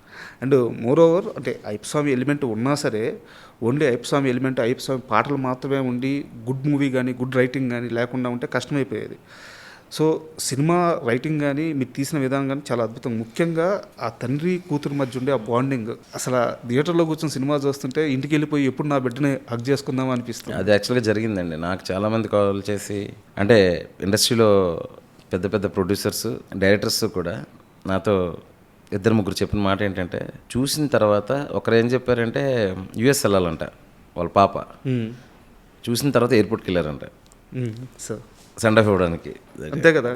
And more over అంటే అయ్యప్ప స్వామి ఎలిమెంట్ ఉన్నా సరే, ఓన్లీ అయ్యప్ప స్వామి ఎలిమెంట్, అయ్యప్ప స్వామి పాటలు మాత్రమే ఉండి గుడ్ మూవీ కానీ గుడ్ రైటింగ్ కానీ లేకుండా ఉంటే కష్టమైపోయేది. సో సినిమా రైటింగ్ కానీ మీరు తీసిన విధానం కానీ చాలా అద్భుతం. ముఖ్యంగా ఆ తండ్రి కూతురు మధ్య ఉండే ఆ బాండింగ్, అసలు థియేటర్లో కూర్చొని సినిమా చూస్తుంటే ఇంటికి వెళ్ళిపోయి ఎప్పుడు నా బిడ్డని హగ్ చేసుకుందామా అనిపిస్తుంది. అది యాక్చువల్గా జరిగిందండి. నాకు చాలామంది కాల్ చేసి, అంటే ఇండస్ట్రీలో పెద్ద పెద్ద ప్రొడ్యూసర్స్, డైరెక్టర్స్ కూడా నాతో ఇద్దరు ముగ్గురు చెప్పిన మాట ఏంటంటే, చూసిన తర్వాత ఒకరు ఏం చెప్పారంటే యుఎస్ వెళ్ళాలంట వాళ్ళ పాప, చూసిన తర్వాత ఎయిర్పోర్ట్కి వెళ్ళారంట సార్ సెండ్ ఆఫ్ ఇవ్వడానికి. అంతే కదా.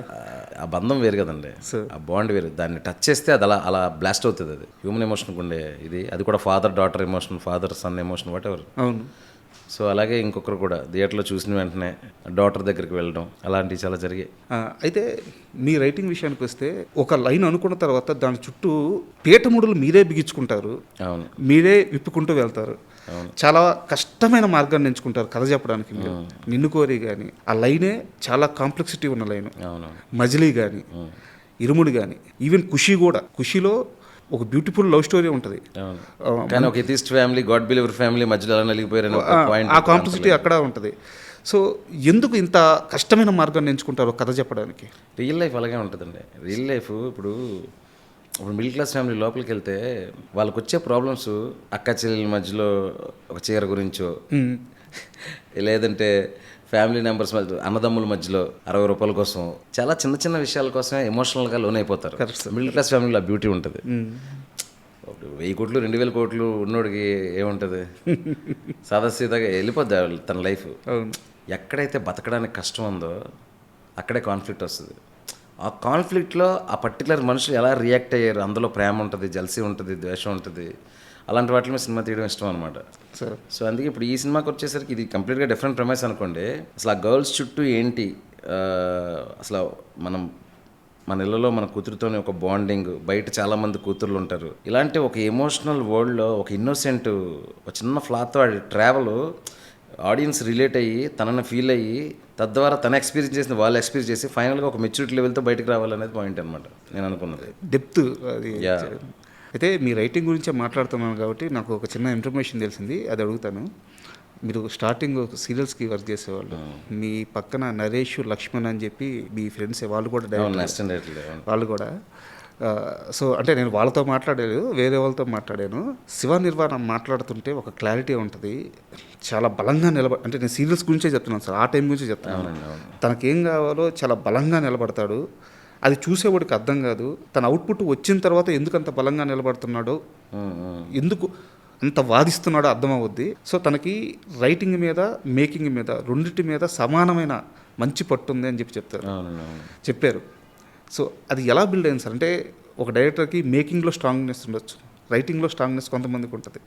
ఆ బంధం వేరు కదండి, ఆ బాండ్ వేరు. దాన్ని టచ్ చేస్తే అది అలా అలా బ్లాస్ట్ అవుతుంది. అది హ్యూమన్ ఎమోషన్కి ఉండే ఇది, అది కూడా father daughter emotion, father son emotion, what ever. అవును. సో అలాగే ఇంకొకరు కూడా థియేటర్లో చూసిన వెంటనే డాటర్ దగ్గరికి వెళ్ళడం, అలాంటివి చాలా జరిగాయి. అయితే మీ రైటింగ్ విషయానికి వస్తే ఒక లైన్ అనుకున్న తర్వాత దాని చుట్టూ పీఠముడులు మీరే బిగించుకుంటారు, అవును, మీరే విప్పుకుంటూ వెళ్తారు. చాలా కష్టమైన మార్గాన్ని ఎంచుకుంటారు కథ చెప్పడానికి. మీరు నిన్ను కోరి కానీ ఆ లైనే చాలా కాంప్లెక్సిటీ ఉన్న లైన్. అవును, మజిలీ కానీ, ఇరుముడి కానీ, ఈవెన్ ఖుషి కూడా. ఖుషిలో ఒక బ్యూటిఫుల్ లవ్ స్టోరీ ఉంటుంది. కానీ ఒక atheist family, God believer family మధ్యలో అలా నలిగిపోయారని ఒక పాయింట్, ఆ కాంప్లెక్సిటీ అక్కడ ఉంటుంది. సో ఎందుకు ఇంత కష్టమైన మార్గాన్ని ఎంచుకుంటారు కథ చెప్పడానికి? రియల్ లైఫ్ అలాగే ఉంటుందండి. రియల్ లైఫ్ ఇప్పుడు మిడిల్ క్లాస్ ఫ్యామిలీ లోపలికి వెళ్తే వాళ్ళకి వచ్చే ప్రాబ్లమ్స్ అక్క చెల్లెల మధ్యలో ఒక చీర గురించో, లేదంటే ఫ్యామిలీ మెంబర్స్ మధ్య, అన్నదమ్ముల మధ్యలో 60 రూపాయల కోసం, చాలా చిన్న చిన్న విషయాల కోసమే ఎమోషనల్గా లోన్ అయిపోతారు. మిడిల్ క్లాస్ ఫ్యామిలీలో ఆ బ్యూటీ ఉంటుంది. 1000 కోట్లు 2000 కోట్లు ఉన్నోడికి ఏముంటుంది, సాదాసీదాగా వెళ్ళిపోద్ది తన లైఫ్. ఎక్కడైతే బతకడానికి కష్టం ఉందో అక్కడే కాన్ఫ్లిక్ట్ వస్తుంది. ఆ కాన్ఫ్లిక్ట్లో ఆ పర్టికులర్ మనుషులు ఎలా రియాక్ట్ అయ్యారు, అందులో ప్రేమ ఉంటుంది, జల్సీ ఉంటుంది, ద్వేషం ఉంటుంది. అలాంటి వాటి మీద సినిమా తీయడం ఇష్టం అనమాట. సో అందుకే ఇప్పుడు ఈ సినిమాకి వచ్చేసరికి ఇది కంప్లీట్గా డిఫరెంట్ ప్రెమైస్ అనుకోండి. అసలు ఆ గర్ల్స్ చుట్టూ ఏంటి, అసలు మన ఇళ్ళలో మన కూతురుతోనే ఒక బాండింగ్, బయట చాలామంది కూతుర్లు ఉంటారు. ఇలాంటి ఒక ఎమోషనల్ వరల్డ్లో ఒక ఇన్నోసెంట్ ఒక చిన్న ఫ్లాతో ట్రావెల్ ఆడియన్స్ రిలేట్ అయ్యి తనని ఫీల్ అయ్యి తద్వారా తన ఎక్స్పీరియన్స్ చేసిన వాళ్ళు ఎక్స్పీరియన్స్ చేసి ఫైనల్గా ఒక మెచ్యూరిటీ లెవెల్తో బయటకు రావాలనేది పాయింట్ అనమాట నేను అనుకున్నది. డెప్త్ అది. అయితే మీ రైటింగ్ గురించే మాట్లాడుతున్నాను కాబట్టి నాకు ఒక చిన్న ఇన్ఫర్మేషన్ తెలిసింది, అది అడుగుతాను. మీరు స్టార్టింగ్ సీరియల్స్కి వర్క్ చేసేవాళ్ళు, మీ పక్కన నరేష్, లక్ష్మణ్ అని చెప్పి మీ ఫ్రెండ్స్ వాళ్ళు కూడా వాళ్ళు కూడా. సో అంటే నేను వాళ్ళతో మాట్లాడలేదు, వేరే వాళ్ళతో మాట్లాడాను. శివ నిర్వాణ మాట్లాడుతుంటే ఒక క్లారిటీ ఉంటుంది, చాలా బలంగా అంటే నేను సీరియల్స్ గురించే చెప్తున్నాను సార్, ఆ టైం గురించే చెప్తున్నాను. తనకేం కావాలో చాలా బలంగా నిలబడతాడు. అది చూసేవాడికి అర్థం కాదు. తన అవుట్పుట్ వచ్చిన తర్వాత ఎందుకు అంత బలంగా నిలబడుతున్నాడో, ఎందుకు అంత వాదిస్తున్నాడో అర్థమవుద్ది. సో తనకి రైటింగ్ మీద, మేకింగ్ మీద, రెండింటి మీద సమానమైన మంచి పట్టుంది అని చెప్పారు. సో అది ఎలా బిల్డ్ అయింది సార్? అంటే ఒక డైరెక్టర్కి మేకింగ్లో స్ట్రాంగ్నెస్ ఉండొచ్చు, రైటింగ్లో స్ట్రాంగ్నెస్ కొంతమందికి ఉంటుంది.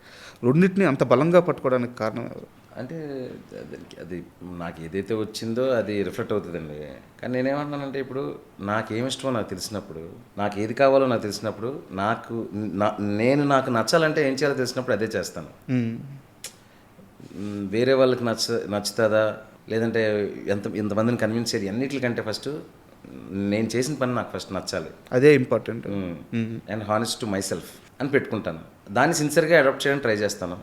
రెండింటిని అంత బలంగా పట్టుకోవడానికి కారణం ఎవరు? అంటే అది నాకు ఏదైతే వచ్చిందో అది రిఫ్లెక్ట్ అవుతుందండి. కానీ నేనేమంటున్నానంటే, ఇప్పుడు నాకేమి ఇష్టమో నాకు తెలిసినప్పుడు, నాకు ఏది కావాలో నాకు తెలిసినప్పుడు, నాకు నచ్చాలంటే ఏం చేయాలో తెలిసినప్పుడు అదే చేస్తాను. వేరే వాళ్ళకి నచ్చుతుందా లేదంటే ఎంతమందిని కన్విన్స్ చేయాలి అన్నిటికంటే ఫస్ట్ నేను చేసిన పని నాకు ఫస్ట్ నచ్చాలి, అదే important. And honest to my self అని పెట్టుకుంటాను. దాన్ని సిన్సియర్గా అడాప్ట్ చేయడానికి ట్రై చేస్తాను.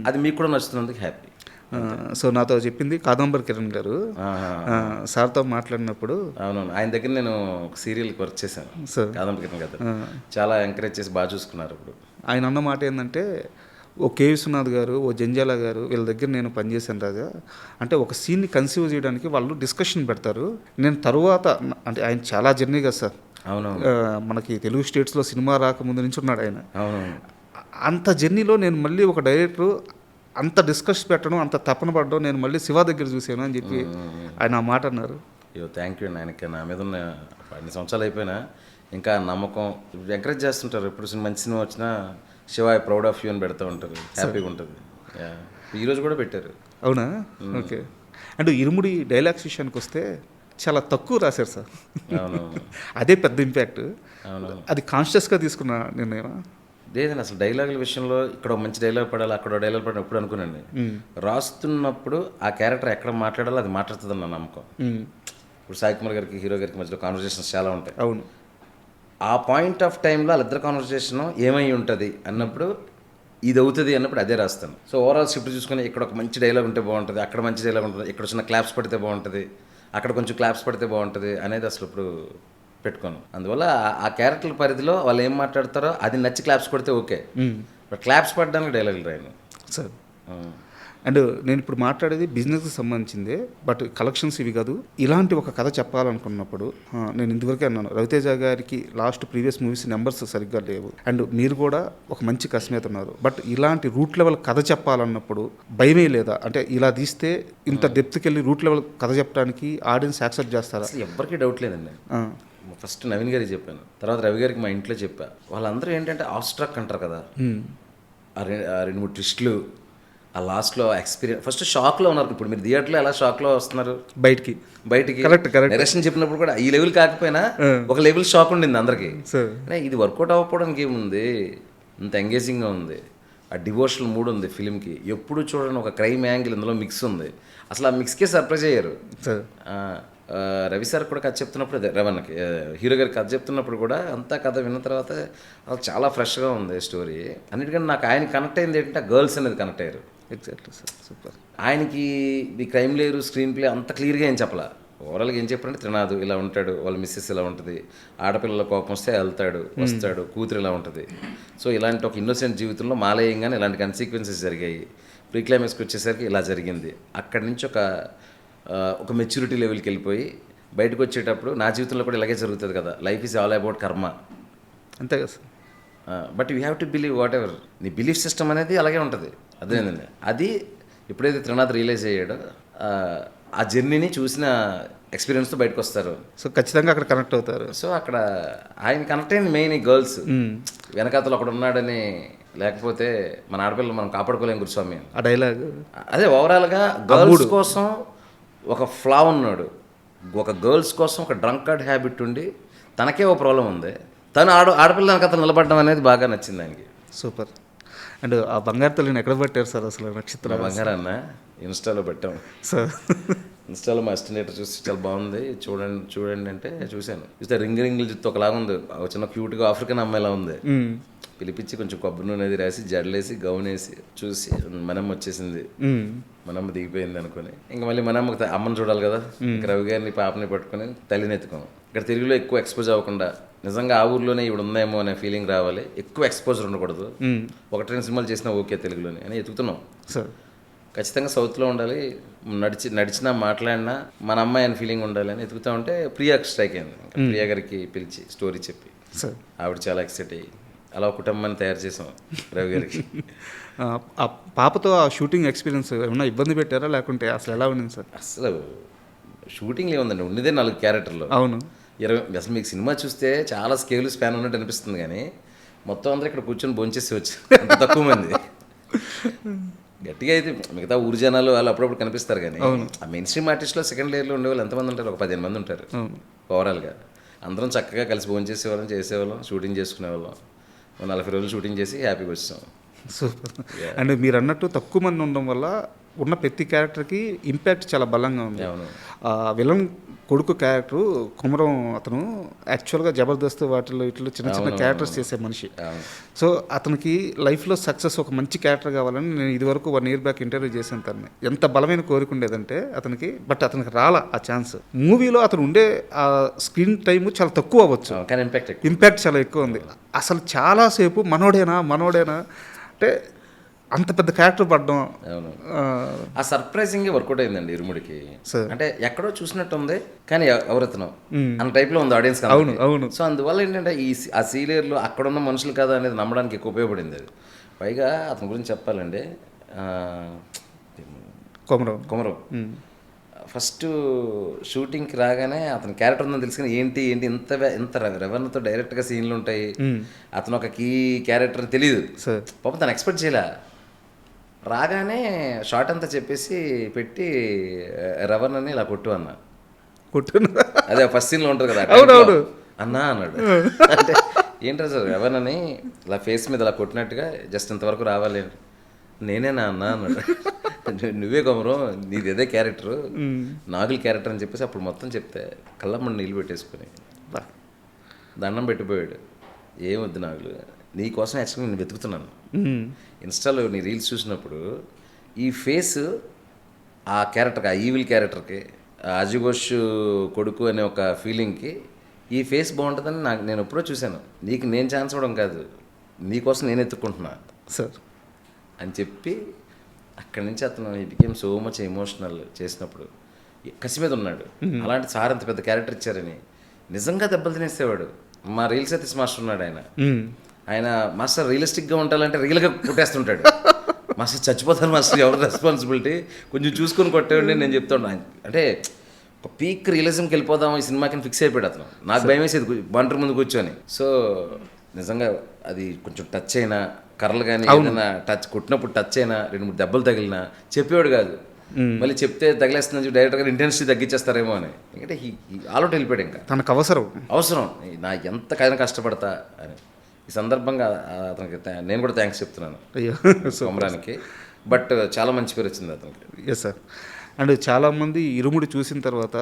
అది మీకు కూడా నచ్చుతున్నందుకు హ్యాపీ. సో నాతో చెప్పింది కాదంబరి కిరణ్ గారు, సార్తో మాట్లాడినప్పుడు. అవునవును, ఆయన దగ్గర నేను ఒక సీరియల్కి వర్క్ చేశాను, కాదంబరి కిరణ్ గారు. చాలా ఎంకరేజ్ చేసి బాగా చూసుకున్నారు. ఇప్పుడు ఆయన అన్న మాట ఏంటంటే, ఓ కే విశ్వనాథ్ గారు, ఓ జంజాల గారు, వీళ్ళ దగ్గర నేను పనిచేశాను రాజా. అంటే ఒక సీన్ని కన్సీవ్ చేయడానికి వాళ్ళు డిస్కషన్ పెడతారు. నేను తరువాత అంటే ఆయన చాలా జర్నీ కదా సార్. అవును, మనకి తెలుగు స్టేట్స్లో సినిమా రాకముందు నుంచి ఉన్నాడు ఆయన. అవునవును, అంత జర్నీలో నేను మళ్ళీ ఒక డైరెక్టర్ అంత డిస్కస్ పెట్టడం, అంత తపన పడడం నేను మళ్ళీ శివ దగ్గర చూశాను అని చెప్పి ఆయన ఆ మాట అన్నారు. అయ్యో థ్యాంక్ యూ అండి. ఆయనకి నా మీద ఉన్న 10 సంవత్సరాలు అయిపోయినా ఇంకా నమ్మకం, ఎంకరేజ్ చేస్తుంటారు. ఎప్పుడు మంచి సినిమా వచ్చినా Shiva I proud of you అని పెడతా ఉంటారు, హ్యాపీగా ఉంటుంది. ఈరోజు కూడా పెట్టారు. అవునా? ఓకే. అంటే ఇరుముడి డైలాగ్స్ విషయానికి వస్తే చాలా తక్కువ రాశారు సార్. అదే పెద్ద ఇంపాక్ట్. అది కాన్షియస్గా తీసుకున్న నిర్ణయం లేదండి. అసలు డైలాగుల విషయంలో ఇక్కడ మంచి డైలాగ్ పడాలి, అక్కడ డైలాగ్ పడాలి ఎప్పుడు అనుకున్నాను. రాస్తున్నప్పుడు ఆ క్యారెక్టర్ ఎక్కడ మాట్లాడాలో అది మాట్లాడుతుంది అన్న నమ్మకం. ఇప్పుడు సాయి కుమార్ గారికి, హీరో గారికి మధ్యలో కాన్వర్జేషన్స్ చాలా ఉంటాయి. అవును, ఆ పాయింట్ ఆఫ్ టైంలో వాళ్ళిద్దరు కాన్వర్జేషన్ ఏమై ఉంటుంది అన్నప్పుడు ఇది అవుతుంది అన్నప్పుడు అదే రాస్తాను. సో ఓవరాల్ స్క్రిప్ట్ చూసుకొని ఇక్కడ ఒక మంచి డైలాగ్ ఉంటే బాగుంటుంది, అక్కడ మంచి డైలాగ్ ఉంటుంది, ఇక్కడ చిన్న క్లాప్స్ పడితే బాగుంటుంది, అక్కడ కొంచెం క్లాప్స్ పడితే బాగుంటుంది అనేది అసలు ఇప్పుడు పెట్టుకోను. అందువల్ల ఆ క్యారెక్టర్ పరిధిలో వాళ్ళు ఏం మాట్లాడతారో అది నచ్చి క్లాప్స్ కొడితే ఓకే, బట్ క్లాప్స్ పడడానికి డైలాగులు రాయను సార్. అండ్ నేను ఇప్పుడు మాట్లాడేది బిజినెస్కి సంబంధించిందే, బట్ కలెక్షన్స్ ఇవి కాదు. ఇలాంటి ఒక కథ చెప్పాలనుకున్నప్పుడు నేను ఇంతవరకే అన్నాను, రవితేజ గారికి లాస్ట్ ప్రీవియస్ మూవీస్ నెంబర్స్ సరిగ్గా లేవు, అండ్ మీరు కూడా ఒక మంచి కథ మీద ఉన్నారు. బట్ ఇలాంటి రూట్ లెవెల్ కథ చెప్పాలన్నప్పుడు భయమే లేదా? అంటే ఇలా తీస్తే ఇంత డెప్త్కి వెళ్ళి రూట్ లెవెల్ కథ చెప్పడానికి ఆడియన్స్ యాక్సెప్ట్ చేస్తారా? అసలు ఎవ్వరికీ డౌట్ లేదండి. ఫస్ట్ నవీన్ గారికి చెప్పాను, తర్వాత రవి గారికి మా ఇంట్లో చెప్పా. వాళ్ళందరూ ఏంటంటే ఆఫ్ స్ట్రక్ అంటారు కదా, ఆ 2-3 ట్విస్టులు, ఆ లాస్ట్లో ఎక్స్పీరియన్స్, ఫస్ట్ షాక్లో ఉన్నారు. ఇప్పుడు మీరు థియేటర్లో ఎలా షాక్లో వస్తున్నారు బయటికి కరెక్ట్ డైరెక్షన్ చెప్పినప్పుడు కూడా ఈ లెవెల్ కాకపోయినా ఒక లెవెల్ షాక్ ఉండింది అందరికి. ఇది వర్కౌట్ అవ్వకపోవడానికి ఏముంది, ఇంత ఎంగేజింగ్గా ఉంది, ఆ డివోషనల్ మూడ్ ఉంది ఫిలింకి. ఎప్పుడు చూడండి ఒక క్రైమ్ యాంగిల్ ఇందులో మిక్స్ ఉంది. అసలు ఆ మిక్స్కే సర్ప్రైజ్ అయ్యారు. రవి సార్ కూడా కథ చెప్తున్నప్పుడు, అదే రవణకి హీరో గారికి కథ చెప్తున్నప్పుడు కూడా అంతా కథ విన్న తర్వాత చాలా ఫ్రెష్గా ఉంది స్టోరీ. అన్నిటికంటే నాకు ఆయన కనెక్ట్ అయింది ఏంటంటే గర్ల్స్ అనేది కనెక్ట్ అయ్యారు. Exactly sir, super. ఆయనకి ఈ క్రైమ్ లేరు, స్క్రీన్ ప్లే అంత క్లియర్గా ఏం చెప్పాల. ఓవరాల్గా ఏం చెప్పారంటే త్రినాథ్ ఇలా ఉంటాడు, వాళ్ళ మిస్సెస్ ఇలా ఉంటుంది, ఆడపిల్లల కోపం వస్తే వెళ్తాడు వస్తాడు, కూతురు ఇలా ఉంటుంది. సో ఇలాంటి ఒక ఇన్నోసెంట్ జీవితంలో మాలేయంగానే ఇలాంటి కన్సిక్వెన్సెస్ జరిగాయి. ప్రీ క్లైమాక్స్కి వచ్చేసరికి ఇలా జరిగింది. అక్కడి నుంచి ఒక మెచ్యూరిటీ లెవెల్కి వెళ్ళిపోయి బయటకు వచ్చేటప్పుడు నా జీవితంలో కూడా ఇలాగే జరుగుతుంది కదా, లైఫ్ ఈజ్ ఆల్ అబౌట్ కర్మ, అంతే కదా sir. But you have to believe what ever. నీ బిలీఫ్ సిస్టమ్ అనేది అలాగే ఉంటుంది. అదేనండి, అది ఎప్పుడైతే త్రినాథ్ రియలైజ్ అయ్యాడో ఆ జర్నీని చూసిన ఎక్స్పీరియన్స్తో బయటకు వస్తారు. సో ఖచ్చితంగా అక్కడ కనెక్ట్ అవుతారు. సో అక్కడ ఆయన కనెక్ట్ అయింది మెయిన్ ఈ గర్ల్స్. వెనకాతలు ఒకడు ఉన్నాడని, లేకపోతే మన ఆడపిల్లలు మనం కాపాడుకోలేం గురుస్వామి. ఆ డైలాగ్ అదే ఓవరాల్గా గర్ల్స్ కోసం ఒక ఫ్లా ఉన్నాడు, ఒక గర్ల్స్ కోసం ఒక డ్రంకర్డ్ హ్యాబిట్ ఉండి తనకే ఒక ప్రాబ్లం ఉంది, తను ఆడపిల్ల వెనకాతలు నిలబడడం అనేది బాగా నచ్చింది ఆయనకి. సూపర్. అండ్ ఆ బంగారు తల్లిని ఎక్కడ పట్టారు సార్ అసలు? నక్షత్ర బంగారన్న ఇన్స్టాలో పెట్టాం సార్. ఇన్స్టాలో మా అసిస్టెంట్ చూసి చాలా బాగుంది చూడండి అంటే చూశాను. చూస్తే రింగులు జుత్తు ఒకలాగా ఉంది, ఒక చిన్న క్యూట్గా ఆఫ్రికన్ అమ్మాయిలా ఉంది. పిలిపించి కొంచెం కొబ్బరి నూనె అది రాసి జడలేసి గౌన్ వేసి చూసి మనమ్మ వచ్చేసింది, మనమ్మ దిగిపోయింది అనుకుని ఇంకా మళ్ళీ మనమ్మ అమ్మని చూడాలి కదా, ఇంకా రవి గారిని పాపని పట్టుకుని తల్లిని ఎత్తుకోం. ఇక్కడ తెలుగులో ఎక్కువ ఎక్స్పోజ్ అవ్వకుండా నిజంగా ఆ ఊర్లోనే ఇవి ఉందేమో అనే ఫీలింగ్ రావాలి, ఎక్కువ ఎక్స్పోజర్ ఉండకూడదు. 1-2 సినిమాలు చేసినా ఓకే తెలుగులోని అని ఎత్తుకుతున్నాం సార్. ఖచ్చితంగా సౌత్లో ఉండాలి, నడిచినా మాట్లాడినా మన అమ్మాయి అని ఫీలింగ్ ఉండాలి అని ఎత్తుకుతా ఉంటే ప్రియాకి స్ట్రైక్ అయింది. ప్రియా గారికి పిలిచి స్టోరీ చెప్పి ఆవిడ చాలా ఎక్సైట్ అయ్యి అలా ఒక కుటుంబాన్ని తయారు చేసాం రవి గారికి. ఆ పాపతో ఆ షూటింగ్ ఎక్స్పీరియన్స్ ఏమన్నా ఇబ్బంది పెట్టారా లేకుంటే అసలు ఎలా ఉండింది సార్? అసలు షూటింగ్లో ఏముందండి, ఉన్నదే 4 క్యారెక్టర్లు. అవును, 20 అసలు మీకు సినిమా చూస్తే చాలా స్కేల్ స్పాన్ ఉన్నట్టు అనిపిస్తుంది, కానీ మొత్తం అందరూ ఇక్కడ కూర్చొని భోంచేసి వచ్చి అంత తక్కువ మంది. గట్టిగా అయితే మిగతా ఊరు జనాలు వాళ్ళు అప్పుడప్పుడు కనిపిస్తారు, కానీ ఆ మెయిన్ స్ట్రీమ్ ఆర్టిస్ట్లో సెకండ్ లేయర్లో ఉండేవాళ్ళు ఎంతమంది ఉంటారు? ఒక 15 మంది ఉంటారు ఓవరాల్గా. అందరం చక్కగా కలిసి భోంచేసేవాళ్ళం, చేసేవాళ్ళం, షూటింగ్ చేసుకునేవాళ్ళం. 40 రోజులు షూటింగ్ చేసి హ్యాపీగా వచ్చాం. సూపర్. అండ్ మీరు అన్నట్టు తక్కువ మంది ఉండడం వల్ల ఉన్న ప్రతి క్యారెక్టర్కి ఇంపాక్ట్ చాలా బలంగా ఉంది. విలన్ కొడుకు క్యారెక్టరు కుమరం, అతను యాక్చువల్గా జబర్దస్త్ వాటిల్లో ఇట్లా చిన్న చిన్న క్యారెక్టర్స్ చేసే మనిషి. సో అతనికి లైఫ్లో సక్సెస్ ఒక మంచి క్యారెక్టర్ కావాలని నేను ఇదివరకు 1 year బ్యాక్ ఇంటర్వ్యూ చేశాను తనని. ఎంత బలమైన కోరిక ఉండేదంటే అతనికి, బట్ అతనికి రాలా ఆ ఛాన్స్. మూవీలో అతను ఉండే ఆ స్క్రీన్ టైం చాలా తక్కువ అవ్వచ్చు, కానీ ఇంపాక్ట్ చాలా ఎక్కువ ఉంది. అసలు చాలాసేపు మనోడేనా అంటే అంత పెద్ద క్యారెక్టర్ పడడం, ఆ సర్ప్రైజింగ్ వర్కౌట్ అయిందండి ఇరుముడికి. అంటే ఎక్కడో చూసినట్టు ఉంది కానీ ఎవరెత్తనం అన్న టైప్లో ఉంది ఆడియన్స్. అవును. సో అందువల్ల ఏంటంటే ఆ సీనియర్లు అక్కడ ఉన్న మనుషులు కదా అనేది నమ్మడానికి ఎక్కువ ఉపయోగపడింది అది. పైగా అతని గురించి చెప్పాలండి, కొమరం ఫస్ట్ షూటింగ్కి రాగానే అతని క్యారెక్టర్ ఉందని తెలుసుకుని ఏంటి ఇంత రెవెన్యూతో డైరెక్ట్గా సీన్లు ఉంటాయి, అతను ఒక కీ క్యారెక్టర్ తెలియదు పాపం, తను ఎక్స్పెక్ట్ చేయలే. రాగానే షార్ట్ అంతా చెప్పేసి పెట్టి రవణ్ అని ఇలా కొట్టు అదే ఫస్ట్ సీన్లో ఉంటుంది కదా, అన్నా అన్నాడు. అంటే ఏంటో సార్ రవణ్ అని ఇలా ఫేస్ మీద ఇలా కొట్టినట్టుగా జస్ట్ ఇంతవరకు రావాలి, నేనేనా అన్నా అన్నాడు. నువ్వే కొమరం, నీది అదే క్యారెక్టరు, నాగుల్ క్యారెక్టర్ అని చెప్పేసి అప్పుడు మొత్తం చెప్తే కళ్ళమ్మని నీళ్ళు పెట్టేసుకుని దండం పెట్టిపోయాడు. ఏమొద్దు నాగులు, నీ కోసం యాక్చువల్గా నేను వెతుకుతున్నాను. ఇన్స్టాలో నీ రీల్స్ చూసినప్పుడు ఈ ఫేస్ ఆ క్యారెక్టర్కి, ఆ ఈవిల్ క్యారెక్టర్కి, అజుఘోష్ కొడుకు అనే ఒక ఫీలింగ్కి ఈ ఫేస్ బాగుంటుందని నేను ఎప్పుడో చూశాను. నీకు నేను ఛాన్స్ ఇవ్వడం కాదు, నీకోసం నేను ఎత్తుక్కుంటున్నా సార్ అని చెప్పి అక్కడి నుంచి అతను he became so much emotional చేసినప్పుడు కసి మీద ఉన్నాడు. అలాంటి సార్ అంత పెద్ద క్యారెక్టర్ ఇచ్చారని నిజంగా దెబ్బలు తినేసేవాడు. మా రీల్ సతీష్ మాస్టర్ ఉన్నాడు, ఆయన మాస్టర్ రియలిస్టిక్గా ఉండాలంటే రియల్గా కొట్టేస్తుంటాడు. మాస్టర్ చచ్చిపోతాను మాస్టర్, ఎవరు రెస్పాన్సిబిలిటీ, కొంచెం చూసుకొని కొట్టేవాడి నేను చెప్తాను. అంటే ఒక పీక్ రియలిజంకి వెళ్ళిపోదాం ఈ సినిమాకి ఫిక్స్ అయిపోయాడు అతను. నాకు భయం వేసేది బంటర్ ముందు కూర్చొని. సో నిజంగా అది కొంచెం టచ్ అయినా, కర్రలు కానీ ఏదైనా టచ్ కొట్టినప్పుడు టచ్ అయినా, 2-3 దెబ్బలు తగిలినా చెప్పేవాడు కాదు. మళ్ళీ చెప్తే తగిలేస్తుందని డైరెక్టర్ గారు ఇంటెన్సిటీ తగ్గించేస్తారేమో అని. ఎందుకంటే ఆలోట్ వెళ్ళిపోయాడు. ఇంకా తనకు అవసరం నా ఎంత కైనా కష్టపడతా అని. ఈ సందర్భంగా అతనికి నేను కూడా థ్యాంక్స్ చెప్తున్నాను అయ్యో కొమరానికి. బట్ చాలా మంచి పేరు వచ్చింది అతనికి. Yes sir. అండ్ చాలామంది ఇరుముడి చూసిన తర్వాత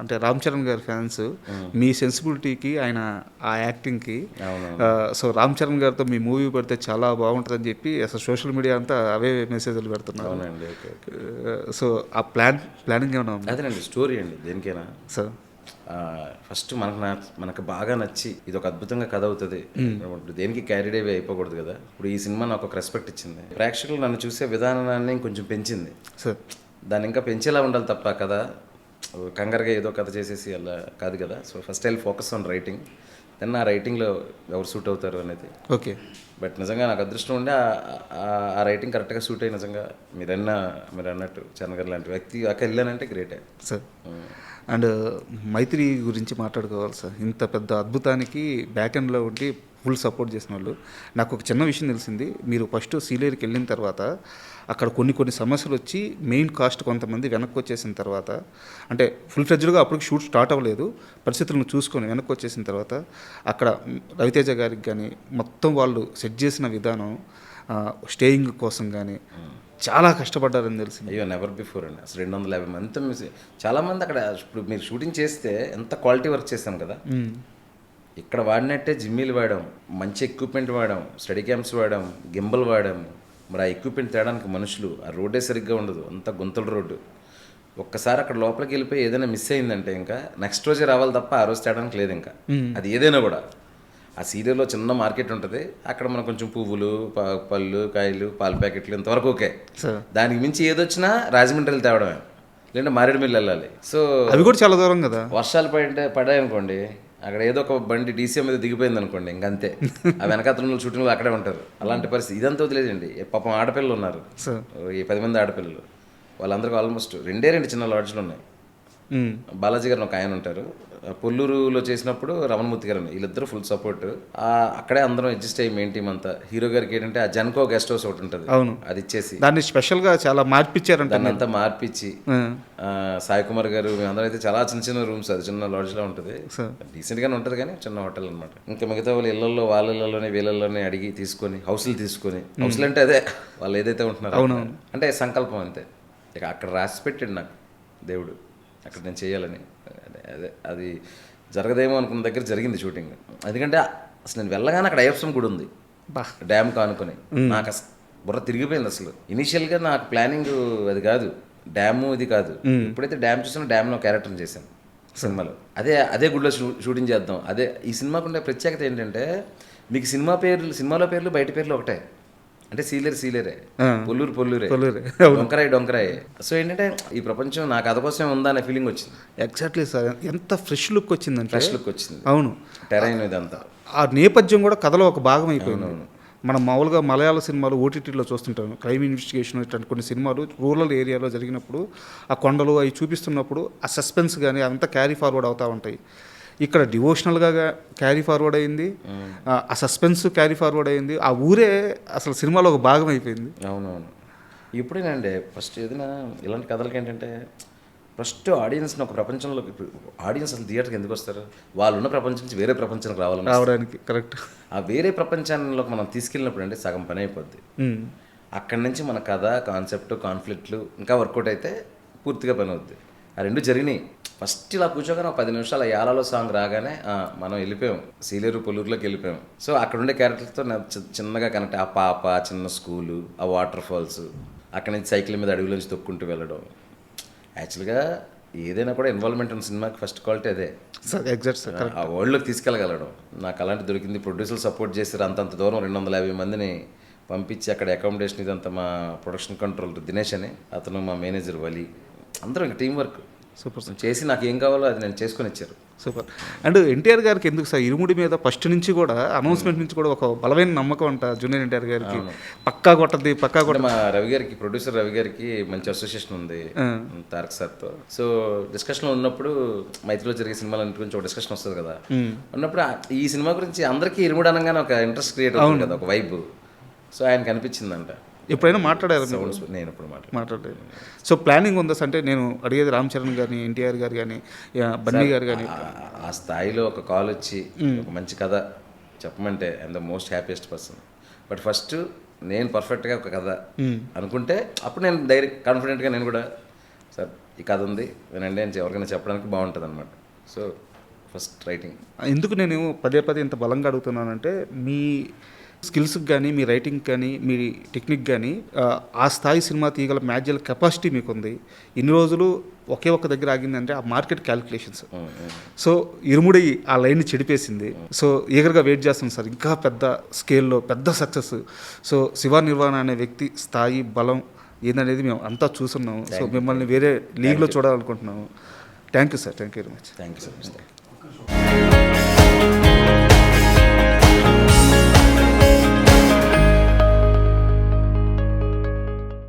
అంటే రామ్ చరణ్ గారి ఫ్యాన్స్ మీ సెన్సిబిలిటీకి, ఆయన ఆ యాక్టింగ్కి, సో రామ్ చరణ్ గారితో మీ మూవీ పెడితే చాలా బాగుంటుందని చెప్పి అసలు సోషల్ మీడియా అంతా అవే మెసేజ్లు పెడుతున్నారు. అవునండి. సో ఆ ప్లానింగ్ ఏమైనా ఉంది? అదేనండి స్టోరీ అండి దేనికైనా. సార్ ఫస్ట్ మనకు బాగా నచ్చి ఇది ఒక అద్భుతంగా కథ అవుతుంది, ఇప్పుడు దేనికి క్యారీడ్ అవి అయిపోకూడదు కదా. ఇప్పుడు ఈ సినిమా నాకు ఒక రెస్పెక్ట్ ఇచ్చింది, ప్రేక్షకులు నన్ను చూసే విధానాన్ని కొంచెం పెంచింది. సార్ దాన్ని ఇంకా పెంచేలా ఉండాలి తప్ప కదా కంగారుగా ఏదో కథ చేసేసి అలా కాదు కదా. So first I focus on writing, then ఆ రైటింగ్లో ఎవరు సూట్ అవుతారు అనేది. ఓకే. బట్ నిజంగా నాకు అదృష్టం ఉండే ఆ రైటింగ్ కరెక్ట్గా సూట్ అయ్యి నిజంగా మీరు అన్నట్టు చరణ్ గారు లాంటి వ్యక్తి అక్కడ వెళ్ళానంటే గ్రేటే సార్. అండ్ మైత్రి గురించి మాట్లాడుకోవాలి సార్. ఇంత పెద్ద అద్భుతానికి బ్యాక్ ఎండ్లో ఉండి ఫుల్ సపోర్ట్ చేసిన వాళ్ళు. నాకు ఒక చిన్న విషయం తెలిసింది, మీరు ఫస్ట్ సీలేరుకి వెళ్ళిన తర్వాత అక్కడ కొన్ని సమస్యలు వచ్చి మెయిన్ కాస్ట్ కొంతమంది వెనక్కి వచ్చేసిన తర్వాత, అంటే ఫుల్ ఫ్లెడ్జ్డ్గా అప్పటికి షూట్ స్టార్ట్ అవ్వలేదు, పరిస్థితులను చూసుకొని వెనక్కి వచ్చేసిన తర్వాత అక్కడ రవితేజ గారికి కానీ మొత్తం వాళ్ళు సెట్ చేసిన విధానం, స్టేయింగ్ కోసం కానీ చాలా కష్టపడ్డారని తెలిసింది. అయ్యో నెవర్ బిఫోర్ అండి. అసలు 250 మంది చాలామంది అక్కడ. ఇప్పుడు మీరు షూటింగ్ చేస్తే ఎంత క్వాలిటీ వర్క్ చేస్తాం కదా. ఇక్కడ వాడినట్టే జిమ్మీలు వాడాం, మంచి ఎక్విప్మెంట్ వాడాం, స్టడీ క్యాంప్స్ వాడాం, గింబల్ వాడాము. మరి ఆ ఎక్విప్మెంట్ తేడానికి మనుషులు, ఆ రోడ్డే సరిగ్గా ఉండదు, అంత గుంతల రోడ్డు. ఒక్కసారి అక్కడ లోపలికి వెళ్ళిపోయి ఏదైనా మిస్ అయిందంటే ఇంకా నెక్స్ట్ రోజే రావాలి తప్ప ఆ రోజు తేడానికి లేదు ఇంకా. అది ఏదైనా కూడా ఆ సీరియల్లో చిన్న మార్కెట్ ఉంటుంది, అక్కడ మనం కొంచెం పువ్వులు, పళ్ళు, కాయలు, పాల ప్యాకెట్లు ఇంతవరకు ఓకే. దానికి మించి ఏదొచ్చినా రాజమండ్రి వెళ్ళి తేవడమే, లేదంటే మారేడుమిల్లి వెళ్ళాలి. సో అవి కూడా చాలా దూరం కదా. వర్షాలు పడాయనుకోండి, అక్కడ ఏదో ఒక బండి డీసీఎం మీద దిగిపోయింది అనుకోండి, ఇంకంతే. ఆ వెనకాతల షూటింగ్లో అక్కడే ఉంటారు. అలాంటి పరిస్థితి. ఇదంతా వదిలేదండి. పాపం ఆడపిల్లలు ఉన్నారు, ఈ 10 మంది ఆడపిల్లలు. వాళ్ళందరికీ ఆల్మోస్ట్ 2 చిన్న లాడ్జ్లు ఉన్నాయి. బాలాజీ గారు ఒక ఆయన ఉంటారు, పొల్లూరులో చేసినప్పుడు రమణమూర్తి గారు, వీళ్ళిద్దరూ ఫుల్ సపోర్ట్. అక్కడే అందరం అడ్జస్ట్ అయ్యి మెయిన్ టీం అంతా. హీరో గారికి ఏంటంటే ఆ జన్కో గెస్ట్ హౌస్ ఒకటి ఉంటుంది, అవును, అది ఇచ్చేసి దాన్ని స్పెషల్గా చాలా మార్పిచ్చారు. దాన్ని అంతా మార్పిచ్చి సాయి కుమార్ గారు మేమందరం అయితే చాలా చిన్న రూమ్స్, అది చిన్న లాడ్జ్లో ఉంటుంది, డీసెంట్గానే ఉంటుంది కానీ చిన్న హోటల్ అనమాట. ఇంకా మిగతా వాళ్ళు ఇళ్లలో వాళ్ళ ఇళ్లలోనే వీళ్ళల్లోనే అడిగి తీసుకొని హౌస్లు అంటే అదే వాళ్ళు ఏదైతే ఉంటున్నారో అంటే సంకల్పం అంతే. ఇక అక్కడ రాసి పెట్టాడు నాకు దేవుడు, అక్కడ నేను చేయాలని. అదే అది జరగదేమో అనుకున్న దగ్గర జరిగింది షూటింగ్. ఎందుకంటే అసలు నేను వెళ్ళగానే అక్కడ అయ్యప్ప గుడి ఉంది డ్యామ్ కానుకొని. నాకు అసలు బుర్ర తిరిగిపోయింది. అసలు ఇనీషియల్గా నాకు ప్లానింగ్ అది కాదు, డ్యాము ఇది కాదు. ఎప్పుడైతే డ్యామ్ చూసానో డ్యామ్లో క్యారెక్టర్ చేశాను సినిమాలో. అదే గుడిలో షూటింగ్ చేద్దాం. అదే ఈ సినిమాకు ఉండే ప్రత్యేకత ఏంటంటే మీకు సినిమాలో పేర్లు బయట పేర్లు ఒకటే. అంటే సీలేరే, పొల్లూరే, డొంకరాయ్. సో ఏంటంటే ఈ ప్రపంచం నా కథ కోసం ఉందా అనే ఫీలింగ్ వచ్చింది. Exactly sir. ఎంత ఫ్రెష్ లుక్ వచ్చిందంటే, ఫ్రెష్ లుక్ వచ్చింది. అవును, టెరైన్ ఇదంతా ఆ నేపథ్యం కూడా కథలో ఒక భాగం అయిపోయింది. మనం మామూలుగా మలయాళ సినిమాలు ఓటీటీలో చూస్తుంటాం, క్రైమ్ ఇన్వెస్టిగేషన్ ఇట్లాంటి కొన్ని సినిమాలు రూరల్ ఏరియాలో జరిగినప్పుడు ఆ కొండలు అవి చూపిస్తున్నప్పుడు ఆ సస్పెన్స్ కానీ అవంతా క్యారీ ఫార్వర్డ్ అవుతూ ఉంటాయి. ఇక్కడ డివోషనల్గా క్యారీ ఫార్వర్డ్ అయింది, ఆ సస్పెన్స్ క్యారీ ఫార్వర్డ్ అయింది, ఆ ఊరే అసలు సినిమాలో ఒక భాగం అయిపోయింది. అవునవును. ఇప్పుడేనండి ఫస్ట్ ఏదైనా ఇలాంటి కథలకి ఏంటంటే ఫస్ట్ ఆడియన్స్ని ఒక ప్రపంచంలో, ఆడియన్స్ అసలు థియేటర్కి ఎందుకు వస్తారు? వాళ్ళు ఉన్న ప్రపంచం నుంచి వేరే ప్రపంచానికి రావడానికి. కరెక్ట్. ఆ వేరే ప్రపంచానికి మనం తీసుకెళ్ళినప్పుడు అంటే సగం పని అయిపోద్ది. అక్కడి నుంచి మన కథ, కాన్సెప్ట్, కాన్ఫ్లిక్ట్లు ఇంకా వర్కౌట్ అయితే పూర్తిగా పని అవుద్ది. ఆ రెండు జరిగినాయి. ఫస్ట్ ఇలా కూర్చోగానే 10 నిమిషాలు యాలాలో సాంగ్ రాగానే మనం వెళ్ళిపోయాం, సీలేరు పొల్లూరులోకి వెళ్ళిపోయాం. సో అక్కడ ఉండే క్యారెక్టర్తో చిన్నగా కనెక్ట్. ఆ పాప, చిన్న స్కూలు, ఆ వాటర్ ఫాల్స్, అక్కడి నుంచి సైకిల్ మీద అడవిలోంచి తొక్కుంటూ వెళ్ళడం. యాక్చువల్గా ఏదైనా కూడా ఇన్వాల్వ్మెంట్ ఉన్న సినిమాకి ఫస్ట్ క్వాలిటీ అదే. ఆ వరల్డ్లోకి తీసుకెళ్ళగలడం. నాకు అలాంటి దొరికింది. ప్రొడ్యూసర్లు సపోర్ట్ చేశారు. అంతంత దూరం 250 మందిని పంపించి అక్కడ అకామిడేషన్ ఇదంతా మా ప్రొడక్షన్ కంట్రోల్ దినేష్ అని, అతను మా మేనేజర్ వలి, అందరం ఇంకా టీం వర్క్ సూపర్ చేసి నాకు ఏం కావాలో అది నేను చేసుకొని ఇచ్చారు. సూపర్. అండ్ ఎన్టీఆర్ గారికి ఎందుకు సార్ ఇరుముడి మీద ఫస్ట్ నుంచి కూడా అనౌన్స్మెంట్ నుంచి కూడా ఒక బలమైన నమ్మకం అంట జూనియర్ ఎన్టీఆర్ గారికి, పక్కా కొట్టది పక్కా అంటే కొట్టది. మా రవి గారికి, ప్రొడ్యూసర్ రవి గారికి మంచి అసోసియేషన్ ఉంది తారక్ సార్తో. సో డిస్కషన్లో ఉన్నప్పుడు మైత్రిలో జరిగే సినిమాల గురించి ఒక డిస్కషన్ వస్తుంది కదా, ఉన్నప్పుడు ఈ సినిమా గురించి అందరికీ ఇరుముడు అనగానే ఒక ఇంట్రెస్ట్ క్రియేట్ అవుతుంది కదా, ఒక వైబ్. సో ఆయనకు అనిపించిందంట. ఎప్పుడైనా మాట్లాడారు? నేను ఇప్పుడు మాట్లాడలేదు. సో ప్లానింగ్ ఉందా అంటే నేను అడిగేది రామ్ చరణ్ గారిని, ఎన్టీఆర్ గారు కానీ, బన్నీ గారు కానీ ఆ స్థాయిలో ఒక కాల్ వచ్చి ఒక మంచి కథ చెప్పమంటే I'm the most happiest person. But first నేను పర్ఫెక్ట్గా ఒక కథ అనుకుంటే అప్పుడు నేను కాన్ఫిడెంట్గా నేను కూడా సార్ ఈ కథ ఉంది వినండి అని ఎవరికైనా చెప్పడానికి బాగుంటుంది అనమాట. So first writing. ఎందుకు నేను పదే పదే ఇంత బలంగా అడుగుతున్నానంటే మీ స్కిల్స్కి కానీ, మీ రైటింగ్ కానీ, మీ టెక్నిక్ కానీ ఆ స్థాయి సినిమా తీయగల మ్యాజికల్ కెపాసిటీ మీకు ఉంది. ఇన్ని రోజులు ఒకే ఒక్క దగ్గర ఆగిందంటే ఆ మార్కెట్ క్యాలిక్యులేషన్స్. సో ఇరుముడి ఆ లైన్ని చెడిపేసింది. సో ఈగర్గా వెయిట్ చేస్తుంది సార్ ఇంకా పెద్ద స్కేల్లో పెద్ద సక్సెస్. సో శివ నిర్వాణ అనే వ్యక్తి స్థాయి, బలం ఏందనేది మేము అంతా చూస్తున్నాము. సో మిమ్మల్ని వేరే లీగ్లో చూడాలనుకుంటున్నాము. Thank you sir. Thank you very much. Thank you so much.